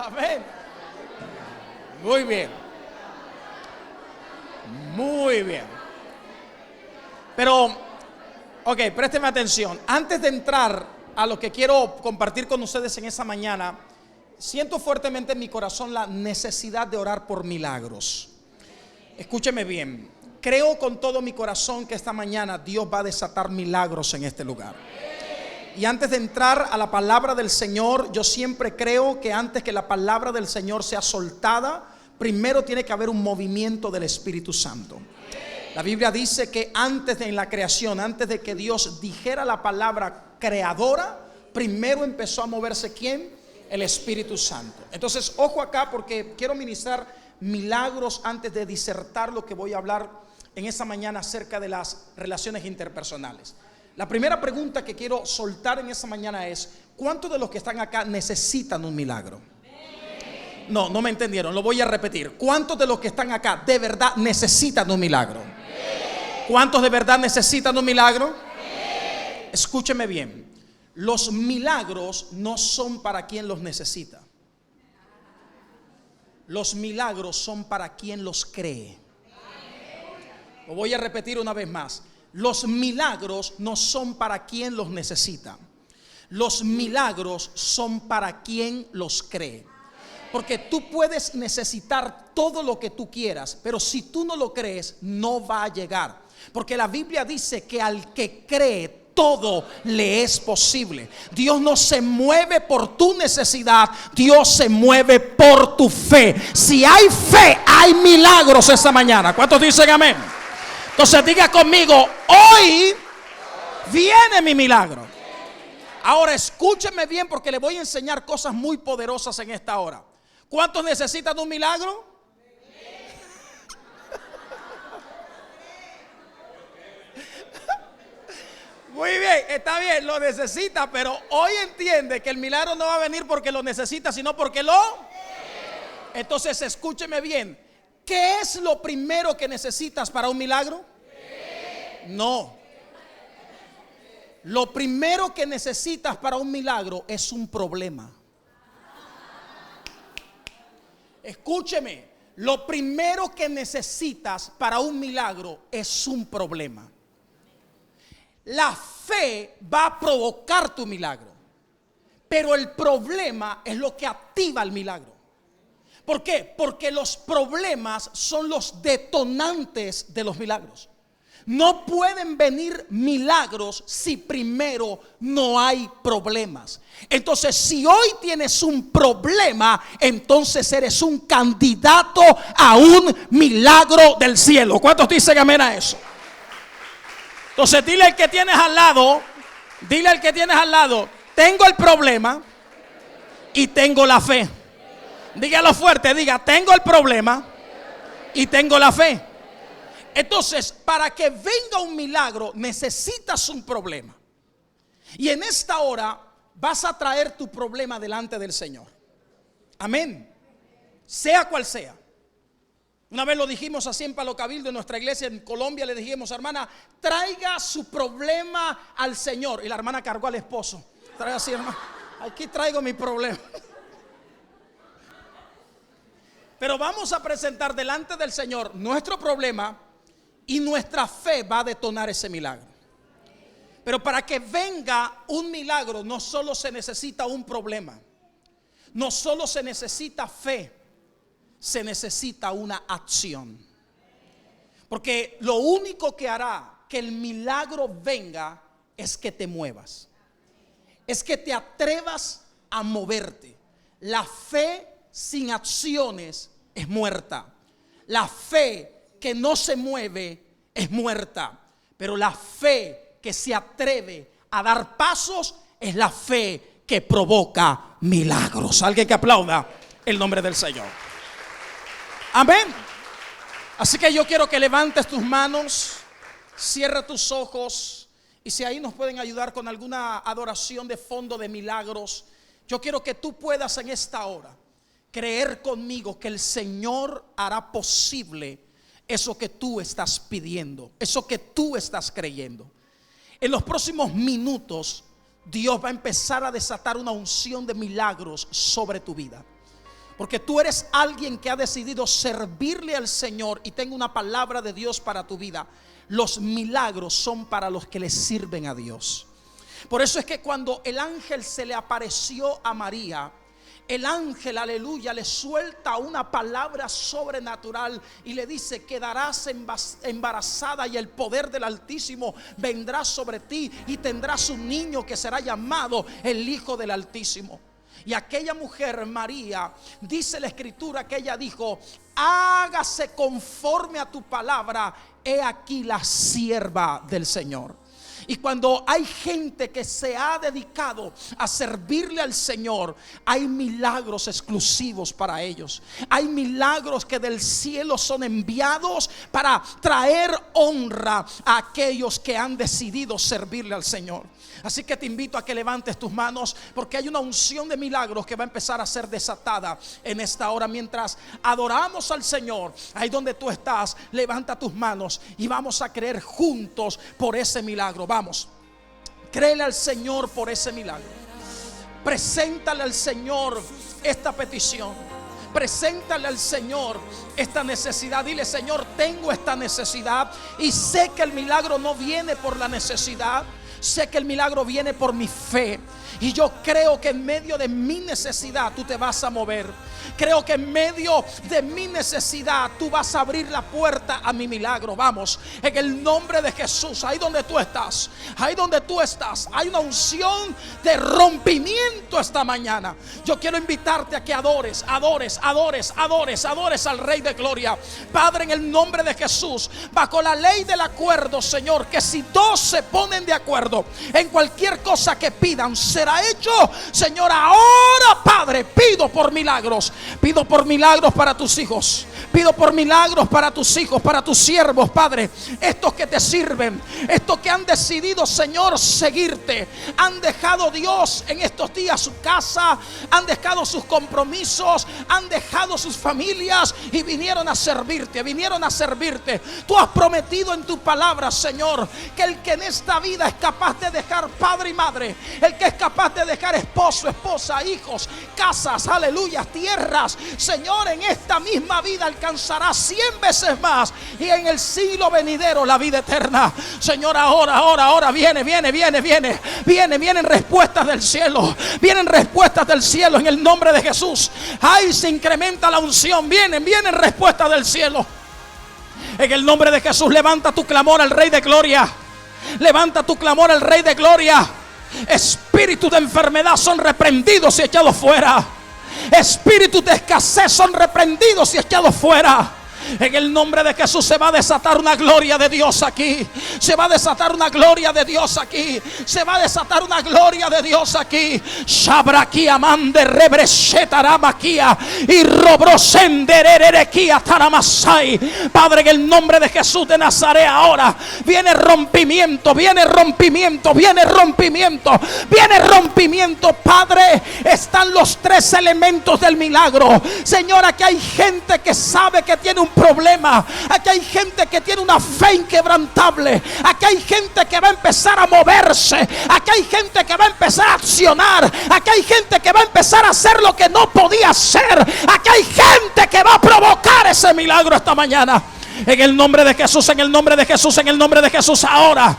Amén. Muy bien. Muy bien. Pero, ok, présteme atención. Antes de entrar a lo que quiero compartir con ustedes en esta mañana, siento fuertemente en mi corazón la necesidad de orar por milagros. Escúcheme bien. Creo con todo mi corazón que esta mañana Dios va a desatar milagros en este lugar. Y antes de entrar a la palabra del Señor, yo siempre creo que antes que la palabra del Señor sea soltada, primero tiene que haber un movimiento del Espíritu Santo. La Biblia dice que antes de la creación, antes de que Dios dijera la palabra creadora, primero empezó a moverse ¿quién? El Espíritu Santo. Entonces, ojo acá porque quiero ministrar milagros antes de disertar lo que voy a hablar en esta mañana acerca de las relaciones interpersonales. La primera pregunta que quiero soltar en esta mañana es: ¿cuántos de los que están acá necesitan un milagro? No me entendieron, lo voy a repetir. ¿Cuántos de los que están acá de verdad necesitan un milagro? ¿Cuántos de verdad necesitan un milagro? Escúcheme bien. Los milagros no son para quien los necesita. Los milagros son para quien los cree. Lo voy a repetir una vez más. Los milagros no son para quien los necesita. Los milagros son para quien los cree. Porque tú puedes necesitar todo lo que tú quieras, pero si tú no lo crees, no va a llegar. Porque la Biblia dice que al que cree, todo le es posible. Dios no se mueve por tu necesidad, Dios se mueve por tu fe. Si hay fe, hay milagros esta mañana. ¿Cuántos dicen amén? Entonces diga conmigo: hoy viene mi milagro. Ahora escúcheme bien porque le voy a enseñar cosas muy poderosas en esta hora. ¿Cuántos necesitan un milagro? Muy bien, está bien, lo necesita, pero hoy entiende que el milagro no va a venir porque lo necesita, sino porque lo... Entonces escúcheme bien. ¿Qué es lo primero que necesitas para un milagro? No. Lo primero que necesitas para un milagro es un problema. Escúcheme, lo primero que necesitas para un milagro es un problema. La fe va a provocar tu milagro, pero el problema es lo que activa el milagro. ¿Por qué? Porque los problemas son los detonantes de los milagros. No pueden venir milagros si primero no hay problemas. Entonces, si hoy tienes un problema, entonces eres un candidato a un milagro del cielo. ¿Cuántos dicen amén a eso? Entonces dile al que tienes al lado, tengo el problema y tengo la fe. Dígalo fuerte, diga: tengo el problema y tengo la fe. Entonces, para que venga un milagro necesitas un problema. Y en esta hora vas a traer tu problema delante del Señor. Amén. Sea cual sea. Una vez lo dijimos así en Palo Cabildo, en nuestra iglesia en Colombia. Le dijimos: hermana, traiga su problema al Señor. Y la hermana cargó al esposo. Traiga así, hermana, aquí traigo mi problema. Pero vamos a presentar delante del Señor nuestro problema y nuestra fe va a detonar ese milagro. Pero para que venga un milagro no solo se necesita un problema, no solo se necesita fe, se necesita una acción. Porque lo único que hará que el milagro venga es que te muevas, es que te atrevas a moverte. La fe sin acciones es muerta. La fe que no se mueve es muerta. Pero la fe que se atreve a dar pasos es la fe que provoca milagros. Alguien que aplauda el nombre del Señor. Amén. Así que yo quiero que levantes tus manos, cierra tus ojos, y si ahí nos pueden ayudar con alguna adoración de fondo de milagros. Yo quiero que tú puedas en esta hora creer conmigo que el Señor hará posible eso que tú estás pidiendo, eso que tú estás creyendo. En los próximos minutos Dios va a empezar a desatar una unción de milagros sobre tu vida. Porque tú eres alguien que ha decidido servirle al Señor. Y tengo una palabra de Dios para tu vida. Los milagros son para los que le sirven a Dios. Por eso es que cuando el ángel se le apareció a María, el ángel, aleluya, le suelta una palabra sobrenatural y le dice: quedarás embarazada y el poder del Altísimo vendrá sobre ti y tendrás un niño que será llamado el Hijo del Altísimo. Y aquella mujer, María, dice la escritura que ella dijo: hágase conforme a tu palabra, he aquí la sierva del Señor. Y cuando hay gente que se ha dedicado a servirle al Señor, hay milagros exclusivos para ellos. Hay milagros que del cielo son enviados para traer honra a aquellos que han decidido servirle al Señor. Así que te invito a que levantes tus manos, porque hay una unción de milagros que va a empezar a ser desatada en esta hora. Mientras adoramos al Señor, ahí donde tú estás, levanta tus manos y vamos a creer juntos por ese milagro. Vamos, créele al Señor por ese milagro. Preséntale al Señor esta petición. Preséntale al Señor esta necesidad. Dile: Señor, tengo esta necesidad y sé que el milagro no viene por la necesidad. Sé que el milagro viene por mi fe. Y yo creo que en medio de mi necesidad tú te vas a mover. Creo que en medio de mi necesidad tú vas a abrir la puerta a mi milagro. Vamos, en el nombre de Jesús, ahí donde tú estás, ahí donde tú estás, hay una unción de rompimiento esta mañana. Yo quiero invitarte a que adores al Rey de Gloria. Padre, en el nombre de Jesús, bajo la ley del acuerdo, Señor, que si dos se ponen de acuerdo en cualquier cosa que pidan, será hecho. Señor, ahora, Padre, pido por milagros. Pido por milagros para tus hijos. Pido por milagros para tus hijos, para tus siervos, Padre. Estos que te sirven, estos que han decidido, Señor, seguirte. Han dejado, Dios, en estos días su casa, han dejado sus compromisos, han dejado sus familias y vinieron a servirte, Tú has prometido en tu palabra, Señor, que el que en esta vida es capaz de dejar padre y madre, el que es capaz de dejar esposo, esposa, hijos, casas, aleluya, tierras, Señor, en esta misma vida alcanzará 100 veces más, y en el siglo venidero la vida eterna. Señor, ahora vienen respuestas del cielo. Vienen respuestas del cielo en el nombre de Jesús. Ay, se incrementa la unción. Vienen respuestas del cielo. En el nombre de Jesús, levanta tu clamor al Rey de Gloria. Levanta tu clamor al Rey de Gloria. Espíritus de enfermedad son reprendidos y echados fuera. Espíritus de escasez son reprendidos y echados fuera. En el nombre de Jesús se va a desatar una gloria de Dios aquí. Se va a desatar una gloria de Dios aquí. Se va a desatar una gloria de Dios aquí. Shabrakia mande rebreshetaramakia y robrosendererekia taramasai. Padre, en el nombre de Jesús de Nazaret, ahora viene rompimiento, viene rompimiento, viene rompimiento, viene rompimiento. Padre, están los tres elementos del milagro. Señor, aquí hay gente que sabe que tiene un problema. Aquí hay gente que tiene una fe inquebrantable. Aquí hay gente que va a empezar a moverse. Aquí hay gente que va a empezar a accionar. Aquí hay gente que va a empezar a hacer lo que no podía hacer. Aquí hay gente que va a provocar ese milagro esta mañana. En el nombre de Jesús, en el nombre de Jesús, en el nombre de Jesús. Ahora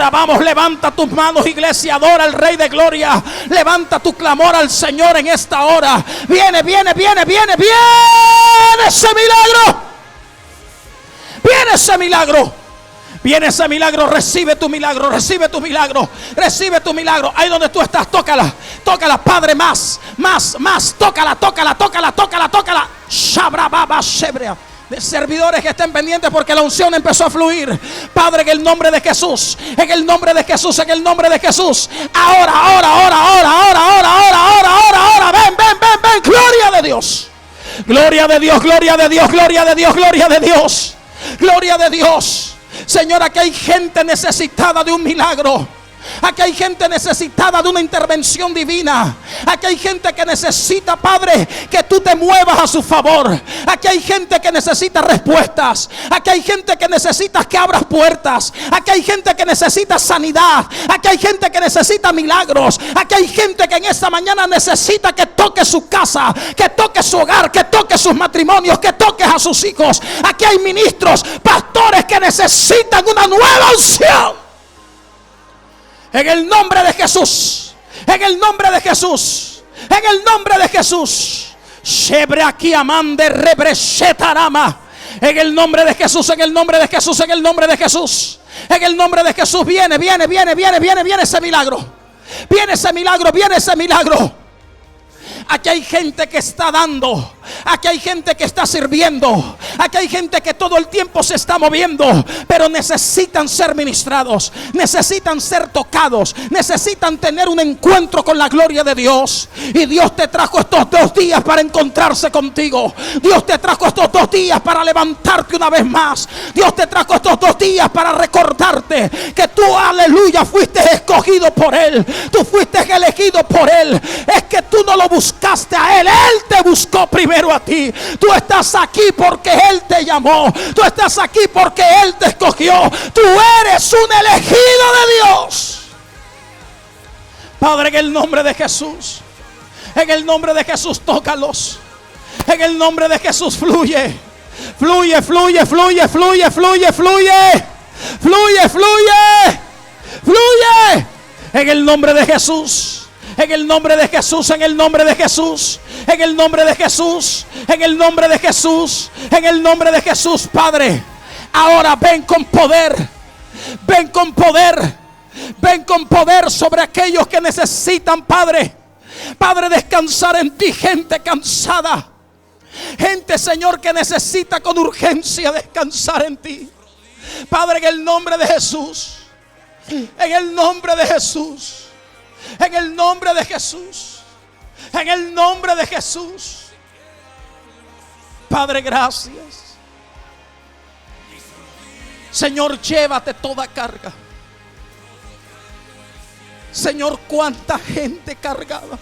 vamos, levanta tus manos, iglesia, adora al Rey de Gloria. Levanta tu clamor al Señor en esta hora. Viene ese milagro. Viene ese milagro. Viene ese milagro. Recibe tu milagro, recibe tu milagro, recibe tu milagro. Ahí donde tú estás, tócala, Padre, más, tócala. Shabrababa shebrea. De servidores que estén pendientes, porque la unción empezó a fluir. Padre, en el nombre de Jesús, en el nombre de Jesús, en el nombre de Jesús. Ahora. Ven. Gloria de Dios. Gloria de Dios, gloria de Dios, gloria de Dios, gloria de Dios. Gloria de Dios. Señora, que hay gente necesitada de un milagro. Aquí hay gente necesitada de una intervención divina. Aquí hay gente que necesita, Padre, que tú te muevas a su favor. Aquí hay gente que necesita respuestas. Aquí hay gente que necesita que abras puertas. Aquí hay gente que necesita sanidad. Aquí hay gente que necesita milagros. Aquí hay gente que en esta mañana necesita que toque su casa, que toque su hogar, que toque sus matrimonios, que toque a sus hijos. Aquí hay ministros, pastores que necesitan una nueva unción. En el nombre de Jesús. En el nombre de Jesús. En el nombre de Jesús. Shebre aquí amande rebreshetarama. En el nombre de Jesús, en el nombre de Jesús, en el nombre de Jesús. En el nombre de Jesús viene ese milagro. Viene ese milagro, viene ese milagro. Aquí hay gente que está dando. Aquí hay gente que está sirviendo. Aquí hay gente que todo el tiempo se está moviendo, pero necesitan ser ministrados, necesitan ser tocados, necesitan tener un encuentro con la gloria de Dios. Y Dios te trajo estos 2 días para encontrarse contigo. Dios te trajo estos 2 días para levantarte una vez más. Dios te trajo estos 2 días para recordarte que tú, aleluya, fuiste escogido por Él. Tú fuiste elegido por Él. Es que tú no lo buscaste a Él, Él te buscó primero a ti. Tú estás aquí porque Él te llamó. Tú estás aquí porque Él te escogió. Tú eres un elegido de Dios. Padre, en el nombre de Jesús, en el nombre de Jesús, tócalos. En el nombre de Jesús, fluye. Fluye, fluye, fluye, fluye, fluye, fluye. Fluye, fluye. Fluye. En el nombre de Jesús. En el nombre de Jesús, en el nombre de Jesús, en el nombre de Jesús, en el nombre de Jesús, en el nombre de Jesús, Padre. Ahora ven con poder, ven con poder, ven con poder sobre aquellos que necesitan, Padre. Padre, descansar en ti, gente cansada. Gente, Señor, que necesita con urgencia descansar en ti. Padre, en el nombre de Jesús, en el nombre de Jesús. En el nombre de Jesús. En el nombre de Jesús. Padre, gracias. Señor, llévate toda carga. Señor, cuánta gente cargada.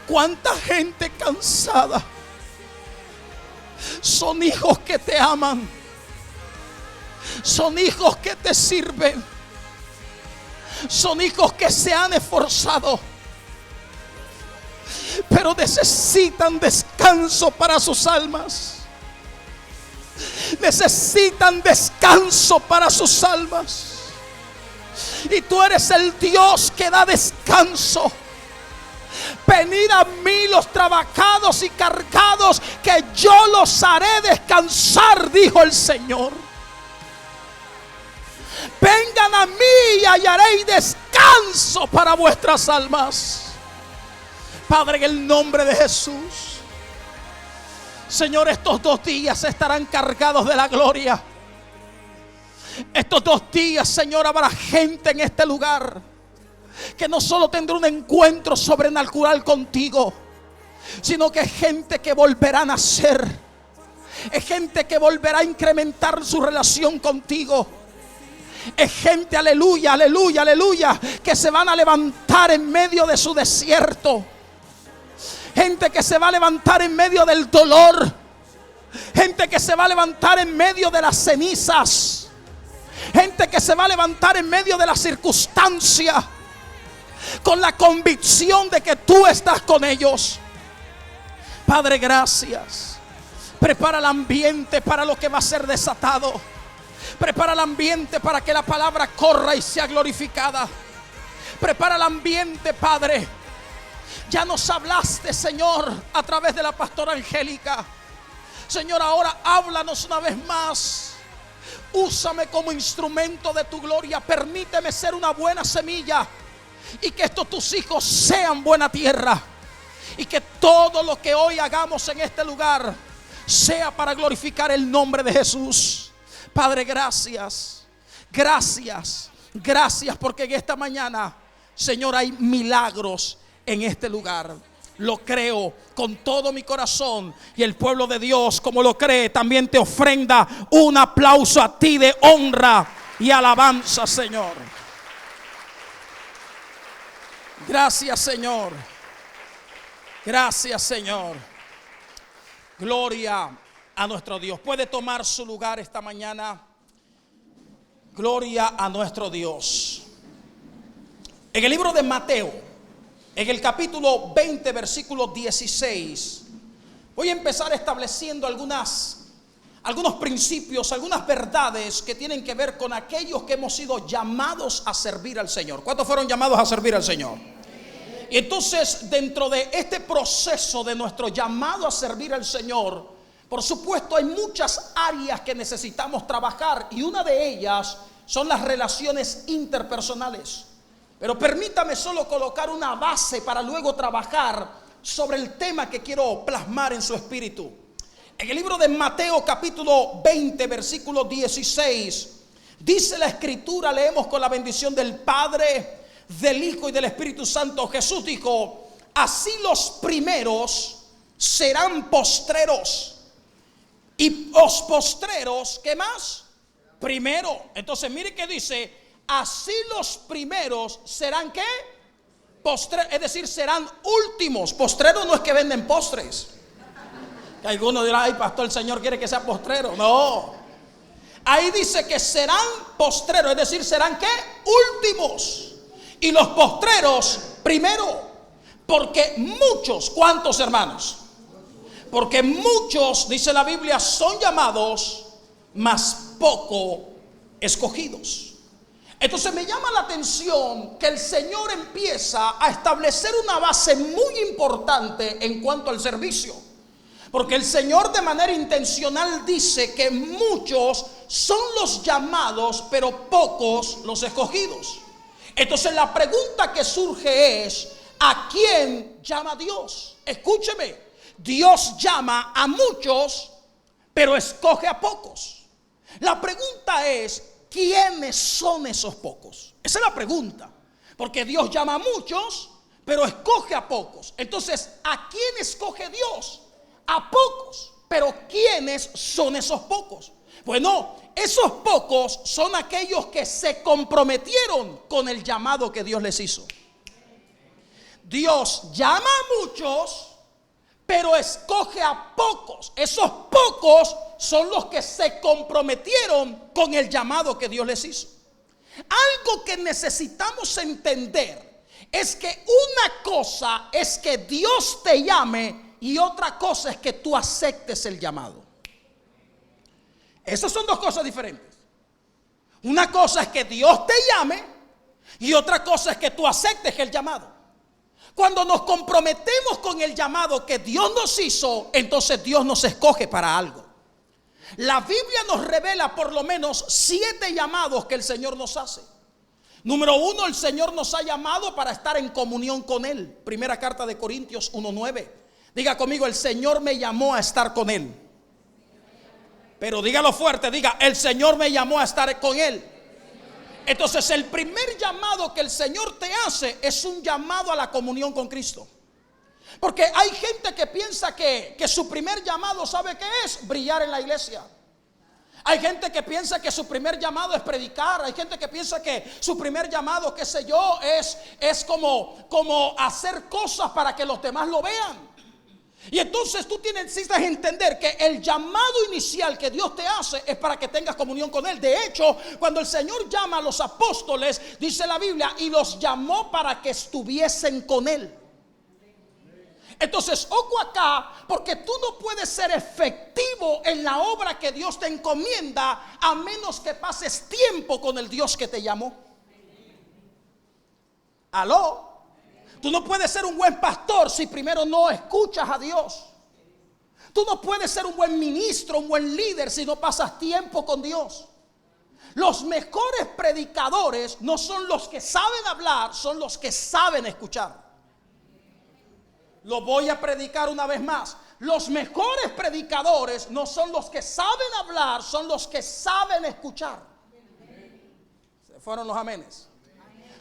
Cuánta gente cansada. Son hijos que te aman. Son hijos que te sirven. Son hijos que se han esforzado, pero necesitan descanso para sus almas. Necesitan descanso para sus almas. Y tú eres el Dios que da descanso. Venid a mí los trabajados y cargados, que yo los haré descansar, dijo el Señor. Vengan a mí y hallaréis descanso para vuestras almas. Padre, en el nombre de Jesús, Señor, estos 2 días estarán cargados de la gloria. Estos 2 días, Señor, habrá gente en este lugar que no solo tendrá un encuentro sobrenatural contigo, sino que gente que volverá a nacer. Es gente que volverá a incrementar su relación contigo. Es gente, aleluya, aleluya, aleluya, que se van a levantar en medio de su desierto. Gente que se va a levantar en medio del dolor. Gente que se va a levantar en medio de las cenizas. Gente que se va a levantar en medio de la circunstancia, con la convicción de que tú estás con ellos. Padre, gracias. Prepara el ambiente para lo que va a ser desatado. Prepara el ambiente para que la palabra corra y sea glorificada. Prepara el ambiente, Padre. Ya nos hablaste, Señor, a través de la pastora Angélica. Señor, ahora háblanos una vez más. Úsame como instrumento de tu gloria. Permíteme ser una buena semilla, y que estos tus hijos sean buena tierra. Y que todo lo que hoy hagamos en este lugar sea para glorificar el nombre de Jesús. Padre, gracias, gracias, gracias, porque en esta mañana, Señor, hay milagros en este lugar. Lo creo con todo mi corazón, y el pueblo de Dios, como lo cree, también te ofrenda un aplauso a ti de honra y alabanza, Señor. Gracias, Señor. Gracias, Señor. Gloria a nuestro Dios. Puede tomar su lugar esta mañana. Gloria a nuestro Dios. En el libro de Mateo, en el capítulo 20, versículo 16, voy a empezar estableciendo algunos principios, algunas verdades que tienen que ver con aquellos que hemos sido llamados a servir al Señor. ¿Cuántos fueron llamados a servir al Señor? Y entonces, dentro de este proceso de nuestro llamado a servir al Señor, por supuesto hay muchas áreas que necesitamos trabajar, y una de ellas son las relaciones interpersonales. Pero permítame solo colocar una base para luego trabajar sobre el tema que quiero plasmar en su espíritu. En el libro de Mateo capítulo 20, versículo 16, dice la escritura, leemos con la bendición del Padre, del Hijo y del Espíritu Santo. Jesús dijo: así los primeros serán postreros, y los postreros, ¿qué más? Primero. Entonces mire que dice: así los primeros serán ¿qué? Postreros, es decir, serán últimos. Postreros no es que venden postres. Algunos dirán: ay, pastor, el Señor quiere que sea postrero. No, ahí dice que serán postreros, es decir, serán ¿qué? Últimos. Y los postreros primero. Porque muchos, ¿cuántos, hermanos? Porque muchos, dice la Biblia, son llamados, mas poco escogidos. Entonces me llama la atención que el Señor empieza a establecer una base muy importante en cuanto al servicio. Porque el Señor de manera intencional dice que muchos son los llamados, pero pocos los escogidos. Entonces la pregunta que surge es: ¿a quién llama Dios? Escúcheme, Dios llama a muchos, pero escoge a pocos. La pregunta es: ¿quiénes son esos pocos? Esa es la pregunta. Porque Dios llama a muchos, pero escoge a pocos. Entonces, ¿a quién escoge Dios? A pocos. Pero ¿quiénes son esos pocos? Bueno, esos pocos son aquellos que se comprometieron con el llamado que Dios les hizo. Dios llama a muchos, pero escoge a pocos. Esos pocos son los que se comprometieron con el llamado que Dios les hizo. Algo que necesitamos entender es que una cosa es que Dios te llame y otra cosa es que tú aceptes el llamado. Esas son dos cosas diferentes. Una cosa es que Dios te llame y otra cosa es que tú aceptes el llamado. Cuando nos comprometemos con el llamado que Dios nos hizo, entonces Dios nos escoge para algo. La Biblia nos revela por lo menos 7 llamados que el Señor nos hace. Número 1, el Señor nos ha llamado para estar en comunión con Él. Primera carta de Corintios 1:9. Diga conmigo: el Señor me llamó a estar con Él. Pero dígalo fuerte, diga: el Señor me llamó a estar con Él. Entonces el primer llamado que el Señor te hace es un llamado a la comunión con Cristo. Porque hay gente que piensa que su primer llamado, ¿sabe qué es? Brillar en la iglesia. Hay gente que piensa que su primer llamado es predicar. Hay gente que piensa que su primer llamado, qué sé yo, es como hacer cosas para que los demás lo vean. Y entonces tú necesitas entender que el llamado inicial que Dios te hace es para que tengas comunión con Él. De hecho, cuando el Señor llama a los apóstoles, dice la Biblia, y los llamó para que estuviesen con Él. Entonces, ojo acá, porque tú no puedes ser efectivo en la obra que Dios te encomienda a menos que pases tiempo con el Dios que te llamó. ¿Aló? Tú no puedes ser un buen pastor si primero no escuchas a Dios. Tú no puedes ser un buen ministro, un buen líder si no pasas tiempo con Dios. Los mejores predicadores no son los que saben hablar, son los que saben escuchar. Lo voy a predicar una vez más. Los mejores predicadores no son los que saben hablar, son los que saben escuchar. Se fueron los amenes.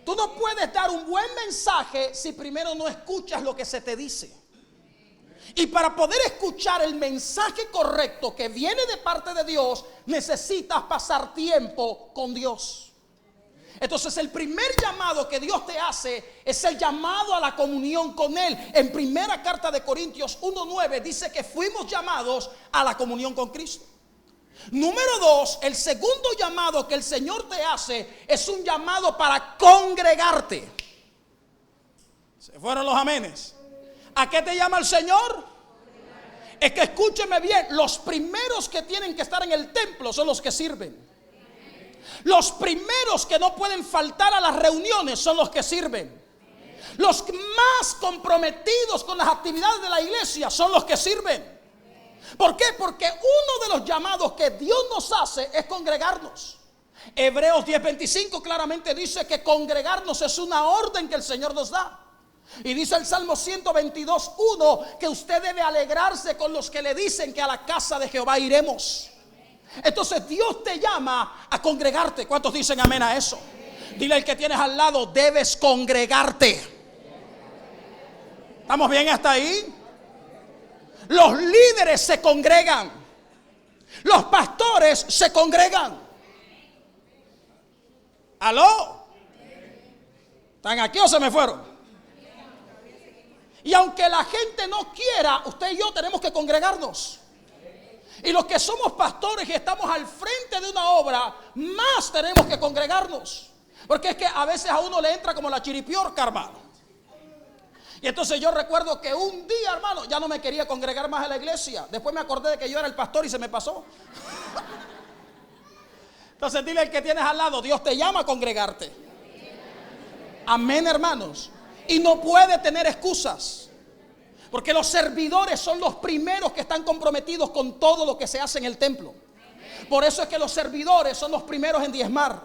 Tú no puedes dar un buen mensaje si primero no escuchas lo que se te dice. Y para poder escuchar el mensaje correcto que viene de parte de Dios, necesitas pasar tiempo con Dios. Entonces el primer llamado que Dios te hace es el llamado a la comunión con Él. En primera carta de Corintios 1:9 dice que fuimos llamados a la comunión con Cristo. Número 2, el segundo llamado que el Señor te hace es un llamado para congregarte. Se fueron los amenes. ¿A qué te llama el Señor? Es que escúcheme bien, los primeros que tienen que estar en el templo son los que sirven. Los primeros que no pueden faltar a las reuniones son los que sirven. Los más comprometidos con las actividades de la iglesia son los que sirven. ¿Por qué? Porque uno de los llamados que Dios nos hace es congregarnos. Hebreos 10:25 claramente dice que congregarnos es una orden que el Señor nos da. Y dice el Salmo 122:1 que usted debe alegrarse con los que le dicen que a la casa de Jehová iremos. Entonces Dios te llama a congregarte. ¿Cuántos dicen amén a eso? Dile al que tienes al lado, debes congregarte. ¿Estamos bien hasta ahí? Los líderes se congregan. Los pastores se congregan. ¿Aló? ¿Están aquí o se me fueron? Y aunque la gente no quiera, usted y yo tenemos que congregarnos. Y los que somos pastores y estamos al frente de una obra, más tenemos que congregarnos. Porque es que a veces a uno le entra como la chiripiorca, hermano. Y entonces yo recuerdo que un día, hermano, ya no me quería congregar más en la iglesia. Después me acordé de que yo era el pastor y se me pasó. Entonces dile al que tienes al lado, Dios te llama a congregarte. Amén, hermanos. Y no puede tener excusas. Porque los servidores son los primeros que están comprometidos con todo lo que se hace en el templo. Por eso es que los servidores son los primeros en diezmar.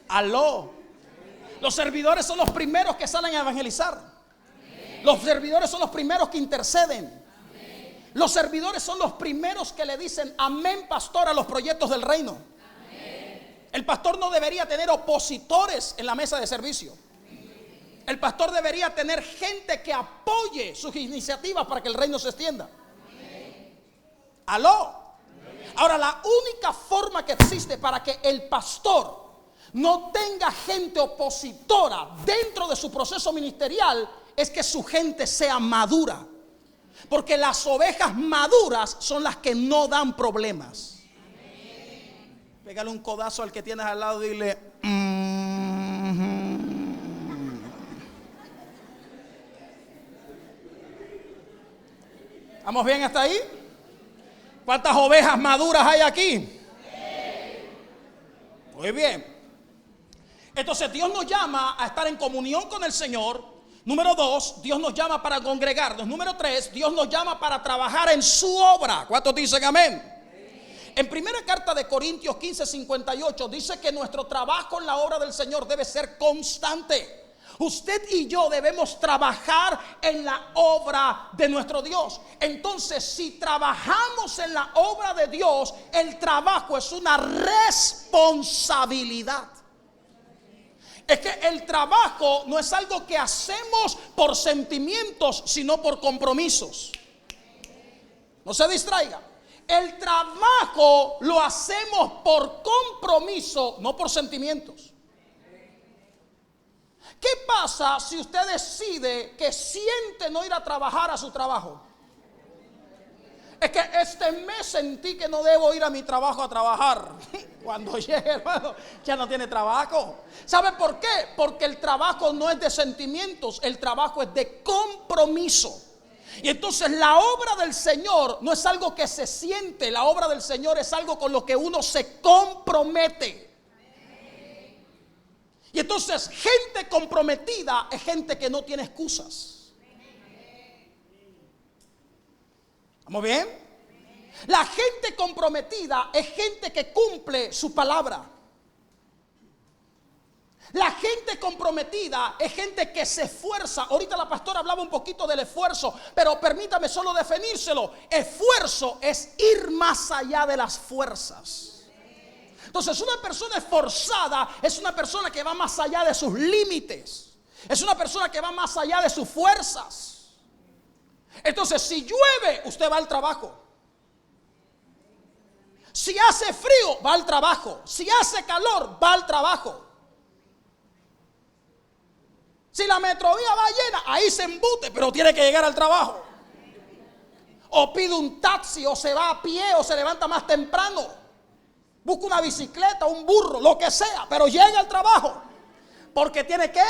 Aló. Los servidores son los primeros que salen a evangelizar. Los servidores son los primeros que interceden. Los servidores son los primeros que le dicen amén, pastor, a los proyectos del reino. El pastor no debería tener opositores en la mesa de servicio. El pastor debería tener gente que apoye sus iniciativas para que el reino se extienda. ¿Aló? Ahora, la única forma que existe para que el pastor no tenga gente opositora dentro de su proceso ministerial es que su gente sea madura. Porque las ovejas maduras son las que no dan problemas. Pégale un codazo al que tienes al lado y dile ¿Estamos bien hasta ahí? ¿Cuántas ovejas maduras hay aquí? Muy bien. Entonces Dios nos llama a estar en comunión con el Señor. Número 2, Dios nos llama para congregarnos. Número 3, Dios nos llama para trabajar en su obra. ¿Cuántos dicen amén? En primera carta de Corintios 15:58 dice que nuestro trabajo en la obra del Señor debe ser constante. Usted y yo debemos trabajar en la obra de nuestro Dios. Entonces, si trabajamos en la obra de Dios, el trabajo es una responsabilidad. Es que el trabajo no es algo que hacemos por sentimientos, sino por compromisos. No se distraiga. El trabajo lo hacemos por compromiso, no por sentimientos. ¿Qué pasa si usted decide que siente no ir a trabajar a su trabajo? Es que este mes sentí que no debo ir a mi trabajo a trabajar. Cuando llegue, hermano, ya no tiene trabajo. ¿Sabe por qué? Porque el trabajo no es de sentimientos, el trabajo es de compromiso. Y entonces la obra del Señor no es algo que se siente, la obra del Señor es algo con lo que uno se compromete. Y entonces gente comprometida es gente que no tiene excusas. ¿Estamos bien? La gente comprometida es gente que cumple su palabra. La gente comprometida es gente que se esfuerza. Ahorita la pastora hablaba un poquito del esfuerzo, pero permítame solo definírselo. Esfuerzo es ir más allá de las fuerzas. Entonces, una persona esforzada es una persona que va más allá de sus límites. Es una persona que va más allá de sus fuerzas. Entonces, si llueve, usted va al trabajo. Si hace frío, va al trabajo. Si hace calor, va al trabajo. Si la metrovía va llena, ahí se embute, pero tiene que llegar al trabajo. O pide un taxi, o se va a pie, o se levanta más temprano. Busca una bicicleta, un burro, lo que sea, pero llega al trabajo. Porque tiene que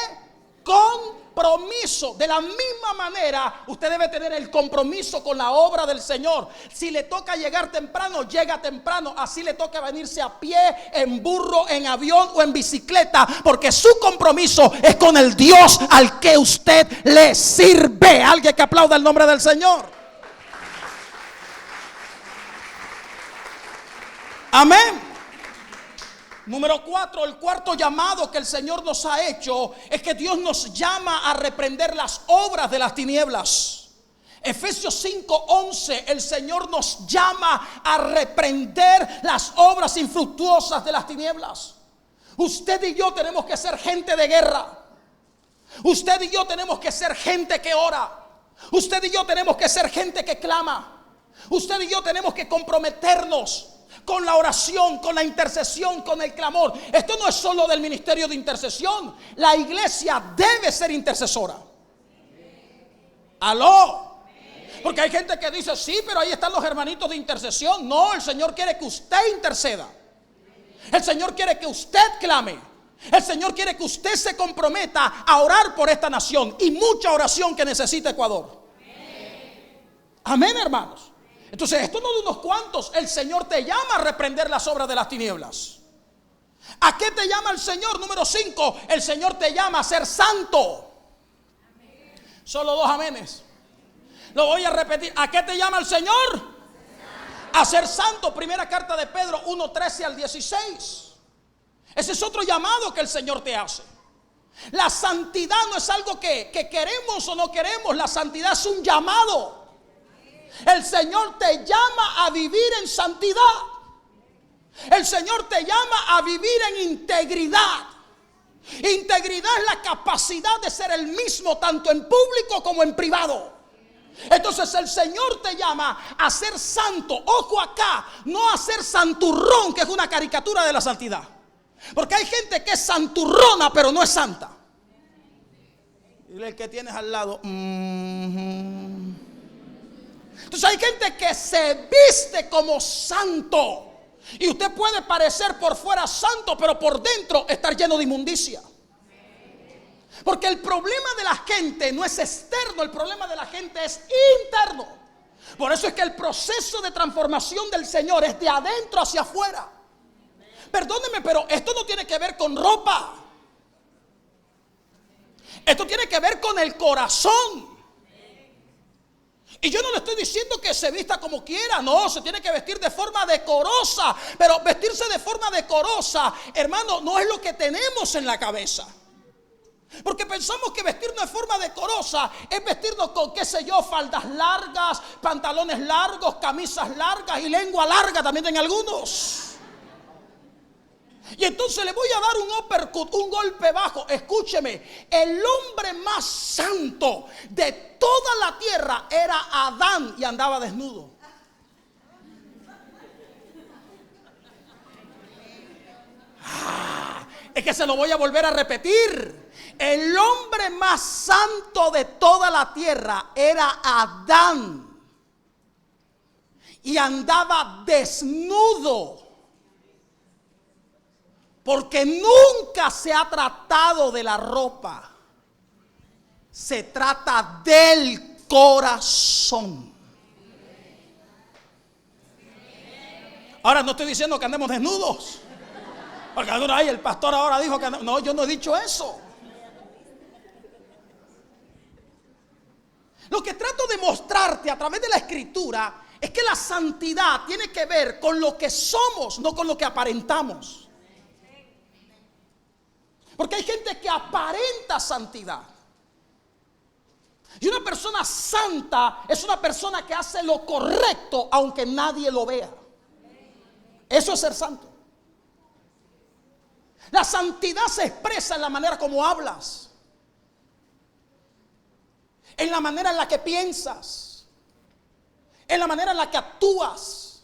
compromiso. De la misma manera, usted debe tener el compromiso con la obra del Señor. Si le toca llegar temprano, llega temprano. Así le toca venirse a pie, en burro, en avión o en bicicleta, porque su compromiso es con el Dios al que usted le sirve. Alguien que aplauda el nombre del Señor. Amén. Número 4, el cuarto llamado que el Señor nos ha hecho es que Dios nos llama a reprender las obras de las tinieblas. Efesios 5:11, el Señor nos llama a reprender las obras infructuosas de las tinieblas. Usted y yo tenemos que ser gente de guerra. Usted y yo tenemos que ser gente que ora. Usted y yo tenemos que ser gente que clama. Usted y yo tenemos que comprometernos con la oración, con la intercesión, con el clamor. Esto no es solo del ministerio de intercesión. La iglesia debe ser intercesora. Aló. Porque hay gente que dice, sí, pero ahí están los hermanitos de intercesión. No, el Señor quiere que usted interceda. El Señor quiere que usted clame. El Señor quiere que usted se comprometa a orar por esta nación. Y mucha oración que necesita Ecuador. Amén, hermanos. Entonces, esto no de unos cuantos. El Señor te llama a reprender las obras de las tinieblas. ¿A qué te llama el Señor? Número 5, el Señor te llama a ser santo. Amén. Solo 2 amenes. Lo voy a repetir. ¿A qué te llama el Señor? A ser santo. Primera carta de Pedro 1:13 al 16. Ese es otro llamado que el Señor te hace. La santidad no es algo que queremos o no queremos. La santidad es un llamado. El Señor te llama a vivir en santidad. El Señor te llama a vivir en integridad. Integridad es la capacidad de ser el mismo tanto en público como en privado. Entonces el Señor te llama a ser santo. Ojo acá, no a ser santurrón, que es una caricatura de la santidad. Porque hay gente que es santurrona pero no es santa. Y el que tienes al lado, Entonces hay gente que se viste como santo. Y usted puede parecer por fuera santo, pero por dentro estar lleno de inmundicia. Porque el problema de la gente no es externo, el problema de la gente es interno. Por eso es que el proceso de transformación del Señor es de adentro hacia afuera. Perdóneme, pero esto no tiene que ver con ropa. Esto tiene que ver con el corazón. Y yo no le estoy diciendo que se vista como quiera, no, se tiene que vestir de forma decorosa. Pero vestirse de forma decorosa, hermano, no es lo que tenemos en la cabeza. Porque pensamos que vestirnos de forma decorosa es vestirnos con, qué sé yo, faldas largas, pantalones largos, camisas largas y lengua larga también en algunos. Y entonces le voy a dar un uppercut, un golpe bajo. Escúcheme, el hombre más santo de toda la tierra era Adán y andaba desnudo. Es que se lo voy a volver a repetir. El hombre más santo de toda la tierra era Adán y andaba desnudo. Porque nunca se ha tratado de la ropa. Se trata del corazón. Ahora no estoy diciendo que andemos desnudos. Porque algunos, ay, el pastor ahora dijo que no, yo no he dicho eso. Lo que trato de mostrarte a través de la escritura es que la santidad tiene que ver con lo que somos, no con lo que aparentamos. Porque hay gente que aparenta santidad. Y una persona santa es una persona que hace lo correcto aunque nadie lo vea. Eso es ser santo. La santidad se expresa en la manera como hablas, en la manera en la que piensas, en la manera en la que actúas,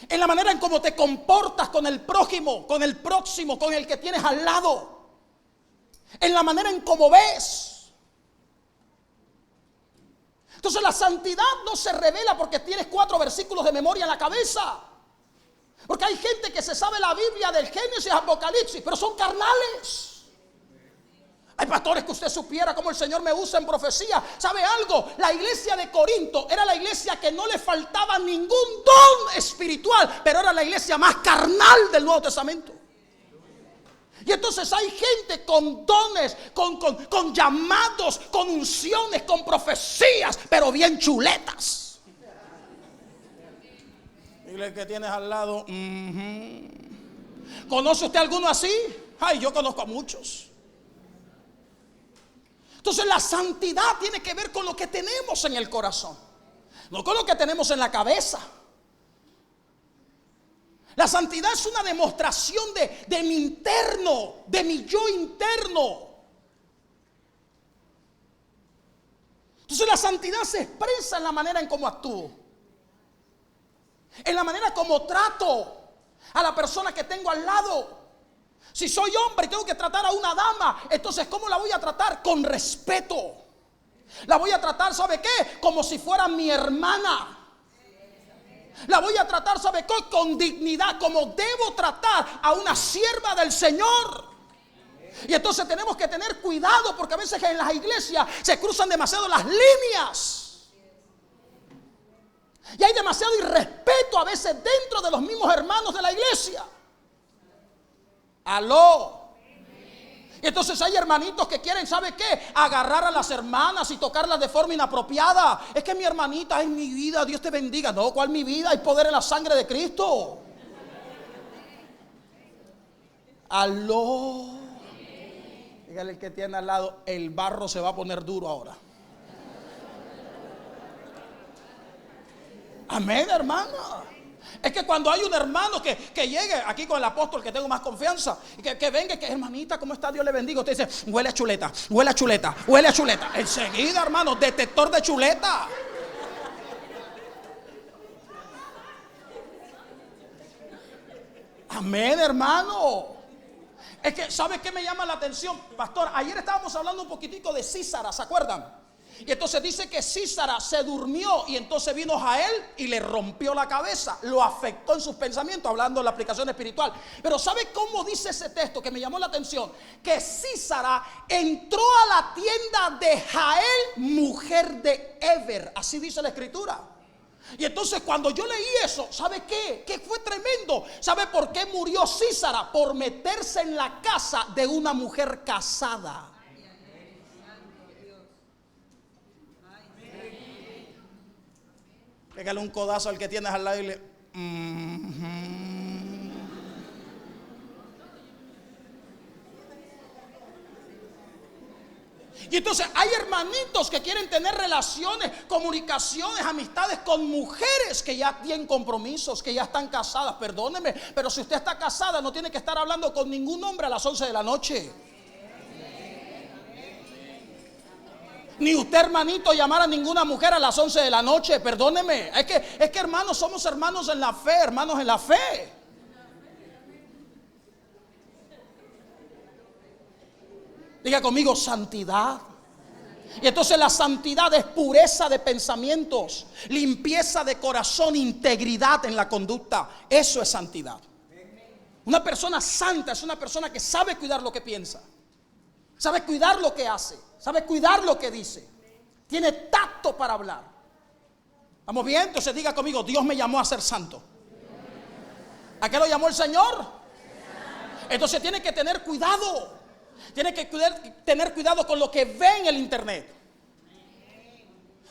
en la manera en cómo te comportas con el prójimo, con el próximo, con el que tienes al lado, en la manera en cómo ves. Entonces la santidad no se revela porque tienes 4 versículos de memoria en la cabeza. Porque hay gente que se sabe la Biblia del Génesis, Apocalipsis, pero son carnales. Hay pastores que usted supiera cómo el Señor me usa en profecía. ¿Sabe algo? La iglesia de Corinto era la iglesia que no le faltaba ningún don espiritual, pero era la iglesia más carnal del Nuevo Testamento. Y entonces hay gente con dones, con llamados, con unciones, con profecías, pero bien chuletas. Y el que tienes al lado, ¿conoce usted alguno así? Ay, yo conozco a muchos. Entonces la santidad tiene que ver con lo que tenemos en el corazón, no con lo que tenemos en la cabeza. La santidad es una demostración de mi interno, de mi yo interno. Entonces la santidad se expresa en la manera en cómo actúo, en la manera como trato a la persona que tengo al lado. Si soy hombre y tengo que tratar a una dama, entonces ¿cómo la voy a tratar? Con respeto. La voy a tratar, ¿sabe qué? Como si fuera mi hermana. La voy a tratar, ¿sabe qué? Con dignidad, como debo tratar a una sierva del Señor. Y entonces tenemos que tener cuidado, porque a veces en las iglesias se cruzan demasiado las líneas. Y hay demasiado irrespeto a veces dentro de los mismos hermanos de la iglesia. Aló. Y entonces hay hermanitos que quieren, ¿sabe qué? Agarrar a las hermanas y tocarlas de forma inapropiada. Es que mi hermanita es mi vida, Dios te bendiga. No, ¿cuál mi vida? Hay poder en la sangre de Cristo. Aló. Dígale el que tiene al lado, el barro se va a poner duro ahora. Amén, hermana. Es que cuando hay un hermano que llegue aquí con el apóstol, que tengo más confianza, y que venga, que hermanita, ¿cómo está? Dios le bendiga. Usted dice, huele a chuleta, huele a chuleta, huele a chuleta. Enseguida, hermano, detector de chuleta. Amén, hermano. Es que, ¿sabe qué me llama la atención? Pastor, ayer estábamos hablando un poquitico de Císara, ¿se acuerdan? Y entonces dice que Císara se durmió y entonces vino Jael y le rompió la cabeza, lo afectó en sus pensamientos, hablando de la aplicación espiritual. Pero ¿sabe cómo dice ese texto que me llamó la atención? Que Císara entró a la tienda de Jael, mujer de Eber, así dice la escritura. Y entonces cuando yo leí eso, ¿sabe qué? Que fue tremendo. ¿Sabe por qué murió Císara? Por meterse en la casa de una mujer casada. Pégale un codazo al que tienes al lado y le... Y entonces hay hermanitos que quieren tener relaciones, comunicaciones, amistades con mujeres que ya tienen compromisos, que ya están casadas. Perdóneme, pero si usted está casada no tiene que estar hablando con ningún hombre a las 11 de la noche. Ni usted, hermanito, llamar a ninguna mujer a las 11 de la noche. Perdóneme. Es que hermanos, somos hermanos en la fe, hermanos en la fe. Diga conmigo, santidad. Y entonces la santidad es pureza de pensamientos, limpieza de corazón, integridad en la conducta. Eso es santidad. Una persona santa es una persona que sabe cuidar lo que piensa, sabe cuidar lo que hace, sabe cuidar lo que dice, tiene tacto para hablar. ¿Estamos bien? Entonces diga conmigo, Dios me llamó a ser santo. ¿A qué lo llamó el Señor? Entonces tiene que tener cuidado. Tiene que tener cuidado con lo que ve en el internet.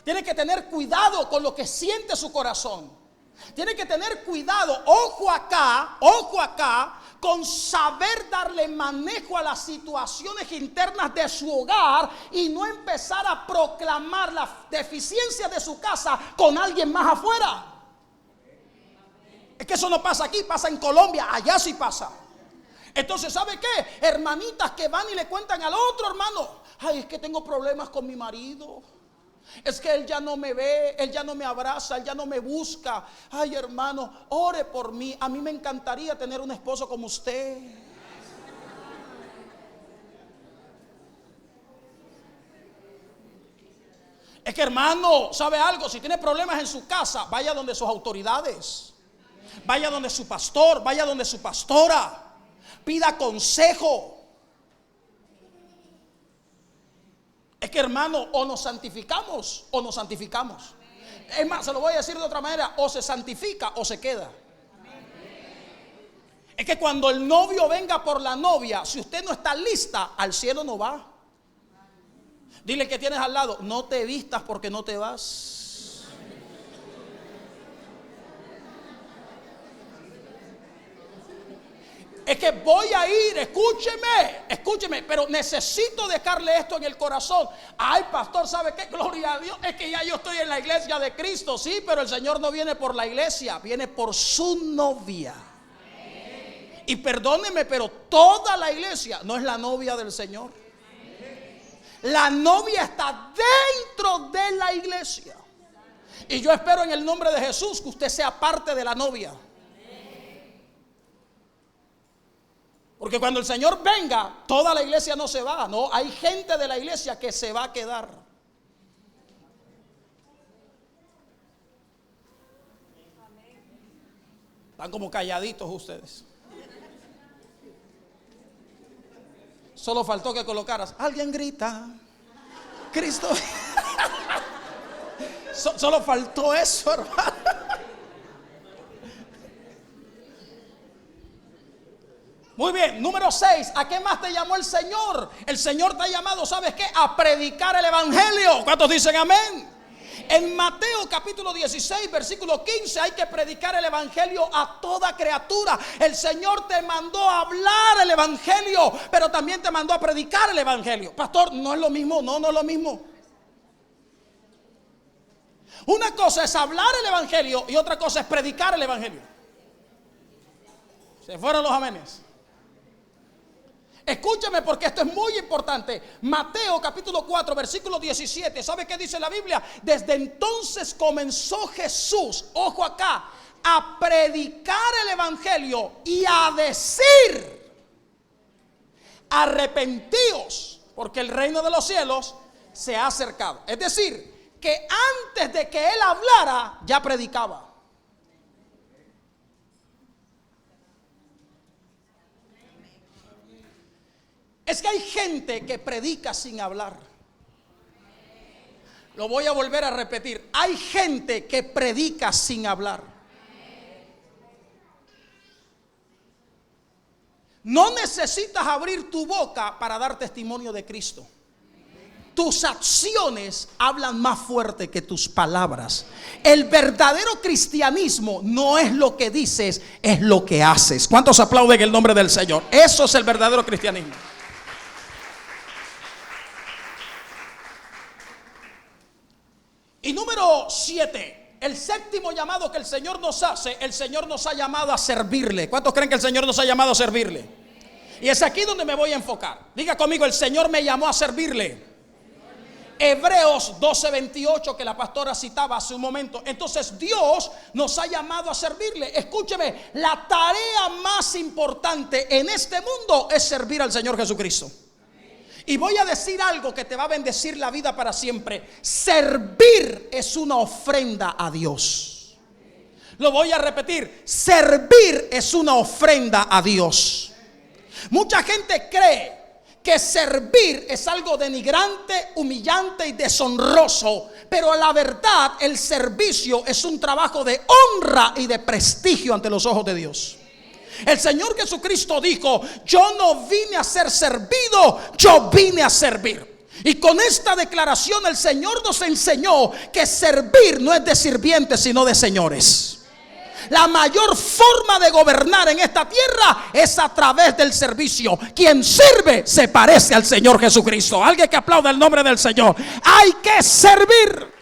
Tiene que tener cuidado con lo que siente su corazón. Tiene que tener cuidado, ojo acá, con saber darle manejo a las situaciones internas de su hogar y no empezar a proclamar las deficiencias de su casa con alguien más afuera. Es que eso no pasa aquí, pasa en Colombia, allá sí pasa. Entonces, ¿sabe qué? Hermanitas que van y le cuentan al otro hermano, ay, es que tengo problemas con mi marido. Es que él ya no me ve, él ya no me abraza, él ya no me busca. Ay, hermano, ore por mí. A mí me encantaría tener un esposo como usted. Es que, hermano, ¿sabe algo? Si tiene problemas en su casa, vaya donde sus autoridades, vaya donde su pastor, vaya donde su pastora, pida consejo. Es que, hermano, o nos santificamos o nos santificamos. Es más, se lo voy a decir de otra manera: o se santifica o se queda. Es que cuando el novio venga por la novia, si usted no está lista, al cielo no va. Dile que tienes al lado: no te vistas porque no te vas. Es que voy a ir, escúcheme, pero necesito dejarle esto en el corazón. Ay, pastor, ¿sabe qué? Gloria a Dios, es que ya yo estoy en la iglesia de Cristo. Sí, pero el Señor no viene por la iglesia, viene por su novia. Y perdóneme, pero toda la iglesia no es la novia del Señor. La novia está dentro de la iglesia. Y yo espero en el nombre de Jesús que usted sea parte de la novia. Porque cuando el Señor venga, toda la iglesia no se va, no, hay gente de la iglesia que se va a quedar. Están como calladitos ustedes. Solo faltó que colocaras: alguien grita, Cristo. Solo faltó eso, hermano. Muy bien, número 6. ¿A qué más te llamó el Señor? El Señor te ha llamado, ¿sabes qué? A predicar el evangelio. ¿Cuántos dicen amén? En Mateo capítulo 16, versículo 15, hay que predicar el evangelio a toda criatura. El Señor te mandó a hablar el evangelio, pero también te mandó a predicar el evangelio. Pastor, no es lo mismo. No es lo mismo. Una cosa es hablar el evangelio y otra cosa es predicar el evangelio. Se fueron los amenes. Escúchame, porque esto es muy importante. Mateo capítulo 4 versículo 17. ¿Sabe qué dice la Biblia? Desde entonces comenzó Jesús, ojo acá, a predicar el evangelio y a decir: arrepentíos, porque el reino de los cielos se ha acercado. Es decir, que antes de que él hablara, ya predicaba. Es que hay gente que predica sin hablar. Lo voy a volver a repetir. Hay gente que predica sin hablar. No necesitas abrir tu boca para dar testimonio de Cristo. Tus acciones hablan más fuerte que tus palabras. El verdadero cristianismo no es lo que dices, es lo que haces. ¿Cuántos aplauden el nombre del Señor? Eso es el verdadero cristianismo. Y número 7, el séptimo llamado que el Señor nos hace, el Señor nos ha llamado a servirle. ¿Cuántos creen que el Señor nos ha llamado a servirle? Y es aquí donde me voy a enfocar. Diga conmigo: el Señor me llamó a servirle. Hebreos 12:28, que la pastora citaba hace un momento. Entonces Dios nos ha llamado a servirle. Escúcheme, la tarea más importante en este mundo es servir al Señor Jesucristo. Y voy a decir algo que te va a bendecir la vida para siempre. Servir es una ofrenda a Dios. Lo voy a repetir: servir es una ofrenda a Dios. Mucha gente cree que servir es algo denigrante, humillante y deshonroso, pero la verdad, el servicio es un trabajo de honra y de prestigio ante los ojos de Dios. El Señor Jesucristo dijo: yo no vine a ser servido, yo vine a servir. Y con esta declaración el Señor nos enseñó que servir no es de sirvientes, sino de señores. La mayor forma de gobernar en esta tierra es a través del servicio. Quien sirve se parece al Señor Jesucristo. Alguien que aplauda el nombre del Señor. Hay que servir.